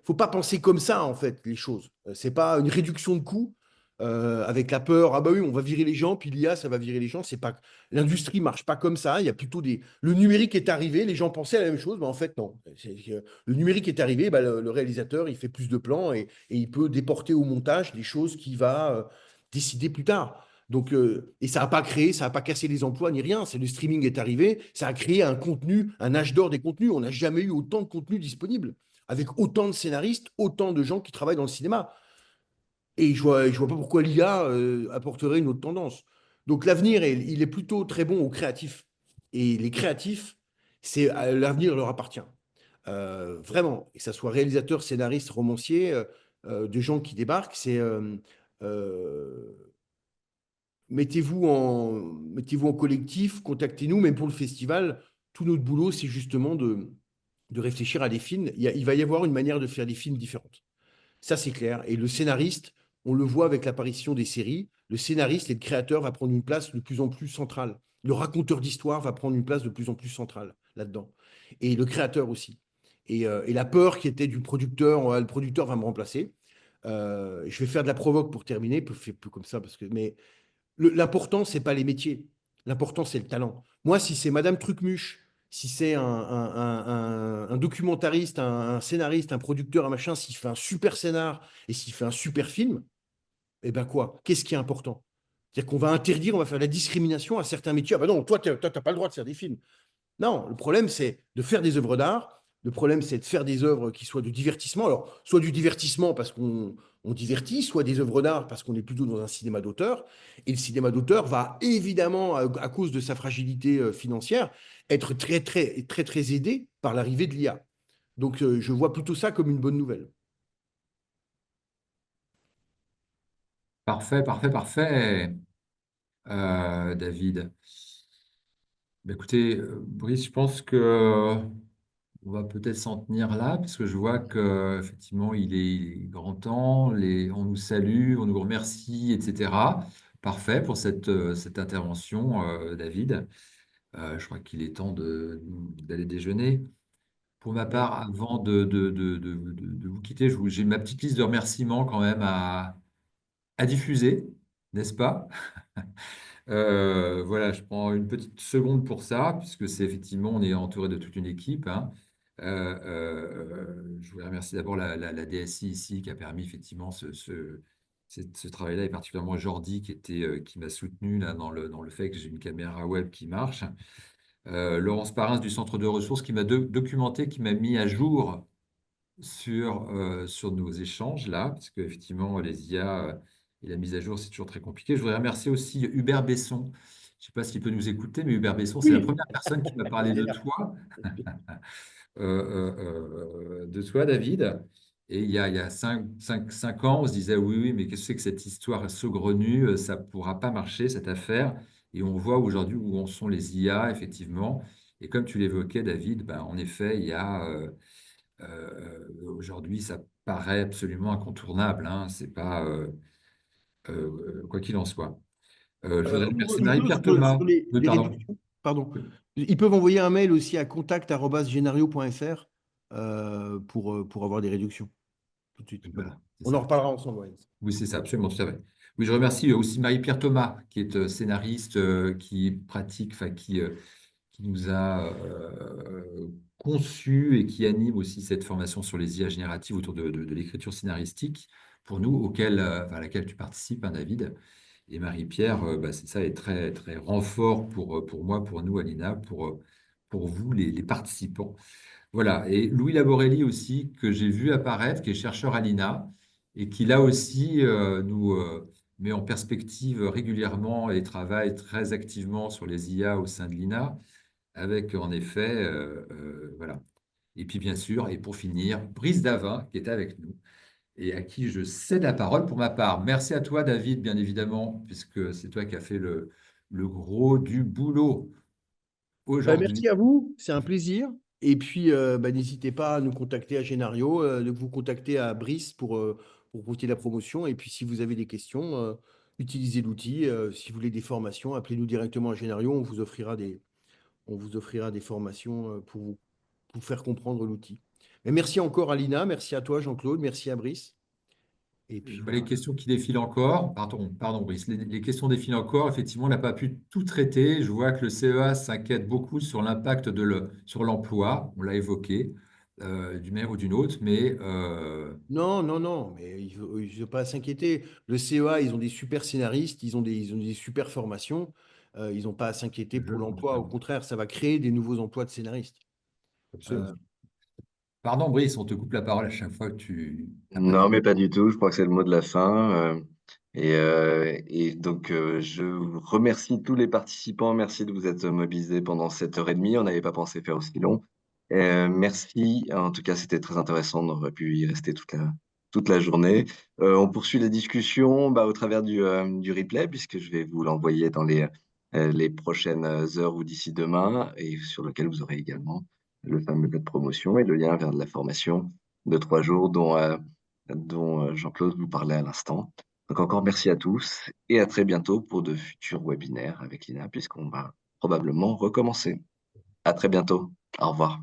faut pas penser comme ça, en fait, les choses. C'est pas une réduction de coûts avec la peur. Ah bah oui, on va virer les gens, puis l'IA, ça va virer les gens. C'est pas l'industrie marche pas comme ça. Il y a plutôt des. Le numérique est arrivé. Les gens pensaient à la même chose, mais en fait non. Le numérique est arrivé. Bah, le réalisateur, il fait plus de plans et il peut déporter au montage des choses qu'il va décider plus tard. Donc, et ça n'a pas créé, ça n'a pas cassé les emplois ni rien. C'est le streaming est arrivé, ça a créé un contenu, un âge d'or des contenus. On n'a jamais eu autant de contenu disponible, avec autant de scénaristes, autant de gens qui travaillent dans le cinéma. Et je vois pas pourquoi l'IA apporterait une autre tendance. Donc l'avenir, il est plutôt très bon aux créatifs. Et les créatifs, l'avenir leur appartient. Vraiment, que ce soit réalisateur, scénariste, romancier, de gens qui débarquent, euh, mettez-vous en collectif, contactez-nous, même pour le festival. Tout notre boulot, c'est justement de réfléchir à des films. Il va y avoir une manière de faire des films différentes. Ça, c'est clair. Et le scénariste, on le voit avec l'apparition des séries, le scénariste et le créateur va prendre une place de plus en plus centrale. Le raconteur d'histoire va prendre une place de plus en plus centrale là-dedans. Et le créateur aussi. Et la peur qui était du producteur, le producteur va me remplacer. Je vais faire de la provoque pour terminer, peu comme ça, mais l'important, ce n'est pas les métiers. L'important, c'est le talent. Moi, si c'est Madame Trucmuche, si c'est un documentariste, un scénariste, un producteur, un machin, s'il fait un super scénar et s'il fait un super film, eh ben quoi? Qu'est-ce qui est important? C'est-à-dire qu'on va interdire, on va faire la discrimination à certains métiers. Ah ben non, toi, tu n'as pas le droit de faire des films. Non, le problème, c'est de faire des œuvres d'art, Le problème, c'est de faire des œuvres qui soient de divertissement. Alors, soit du divertissement parce qu'on divertit, soit des œuvres d'art parce qu'on est plutôt dans un cinéma d'auteur. Et le cinéma d'auteur va évidemment, à cause de sa fragilité financière, être très, très, très, très aidé par l'arrivée de l'IA. Donc, je vois plutôt ça comme une bonne nouvelle. Parfait, parfait, parfait, David. Ben, écoutez, Brice, je pense que on va peut-être s'en tenir là, parce que je vois que effectivement, il est grand temps, on nous salue, on nous remercie, etc. Parfait pour cette intervention, David. Je crois qu'il est temps d'aller déjeuner. Pour ma Oui. part, avant de vous quitter, j'ai ma petite liste de remerciements quand même à diffuser, n'est-ce pas? Voilà, je prends une petite seconde pour ça, puisque c'est effectivement, on est entouré de toute une équipe, hein. Je voudrais remercier d'abord la DSI ici qui a permis effectivement ce travail-là, et particulièrement Jordi qui m'a soutenu là, dans le fait que j'ai une caméra web qui marche. Laurence Parins du Centre de ressources qui m'a documenté, qui m'a mis à jour sur nos échanges là, parce qu'effectivement, les IA et la mise à jour, c'est toujours très compliqué. Je voudrais remercier aussi Hubert Besson. Je ne sais pas s'il peut nous écouter, mais Hubert Besson, c'est la Oui, première personne qui m'a parlé il est de là. toi, David. Et il y a 5 ans, on se disait, oui, oui, mais qu'est-ce que c'est que cette histoire saugrenue? Ça ne pourra pas marcher, cette affaire. Et on voit aujourd'hui où en sont les IA, effectivement. Et comme tu l'évoquais, David, ben, en effet, il y a aujourd'hui, ça paraît absolument incontournable, hein. C'est pas, quoi qu'il en soit. Je voudrais Pour remercier une chose Marie-Pierre Thomas. sur Oui, les pardon. réductions, pardon. Ils peuvent envoyer un mail aussi à contact@genario.fr pour avoir des réductions tout de suite. Mais bon, Voilà, c'est on en ça. reparlera ensemble. Ouais. Oui, c'est ça, absolument, tout à fait. Oui, je remercie aussi Marie-Pierre Thomas, qui est scénariste, qui pratique, enfin, qui nous a conçu et qui anime aussi cette formation sur les IA génératives autour de l'écriture scénaristique pour nous, à laquelle tu participes, hein, David. Et Marie-Pierre, bah, c'est ça, est très, très renfort pour moi, pour nous, Alina, pour vous, les participants. Voilà. Et Louis Laborelli aussi, que j'ai vu apparaître, qui est chercheur à l'INA, et qui là aussi nous met en perspective régulièrement et travaille très activement sur les IA au sein de l'INA, avec en effet, voilà. Et puis bien sûr, et pour finir, Brice Davin, qui est avec nous et à qui je cède la parole pour ma part. Merci à toi, David, bien évidemment, puisque c'est toi qui as fait le gros du boulot Merci aujourd'hui. à vous, c'est un plaisir. Et puis, n'hésitez pas à nous contacter à Génario, de vous contacter à Brice pour booker la promotion. Et puis, si vous avez des questions, utilisez l'outil. Si vous voulez des formations, appelez-nous directement à Génario. On vous offrira des formations pour faire comprendre l'outil. Mais merci encore, Alina. Merci à toi, Jean-Claude. Merci à Brice. Et Je puis vois les voilà. questions qui défilent encore. Pardon, Brice. Les questions défilent encore. Effectivement, on n'a pas pu tout traiter. Je vois que le CEA s'inquiète beaucoup sur l'impact sur l'emploi. On l'a évoqué, d'une manière ou d'une autre, mais Non, non, non, mais il ne faut pas s'inquiéter. Le CEA, ils ont des super scénaristes, ils ont des super formations. Ils n'ont pas à s'inquiéter je pour pense l'emploi. Au bien. contraire, ça va créer des nouveaux emplois de scénaristes. Euh, Absolument. Pardon, Brice, on te coupe la parole à chaque fois que tu n'as pas Non, terminé. mais pas du tout. Je crois que c'est le mot de la fin. Et donc, je vous remercie tous les participants. Merci de vous être mobilisés pendant cette heure et demie. On n'avait pas pensé faire aussi long. Merci. En tout cas, c'était très intéressant. On aurait pu y rester toute la journée. On poursuit les discussions au travers du replay, puisque je vais vous l'envoyer dans les prochaines heures ou d'ici demain, et sur lequel vous aurez également le fameux code promotion et le lien vers de la formation de 3 jours dont Jean-Claude vous parlait à l'instant. Donc encore merci à tous et à très bientôt pour de futurs webinaires avec Lina, puisqu'on va probablement recommencer. À très bientôt. Au revoir.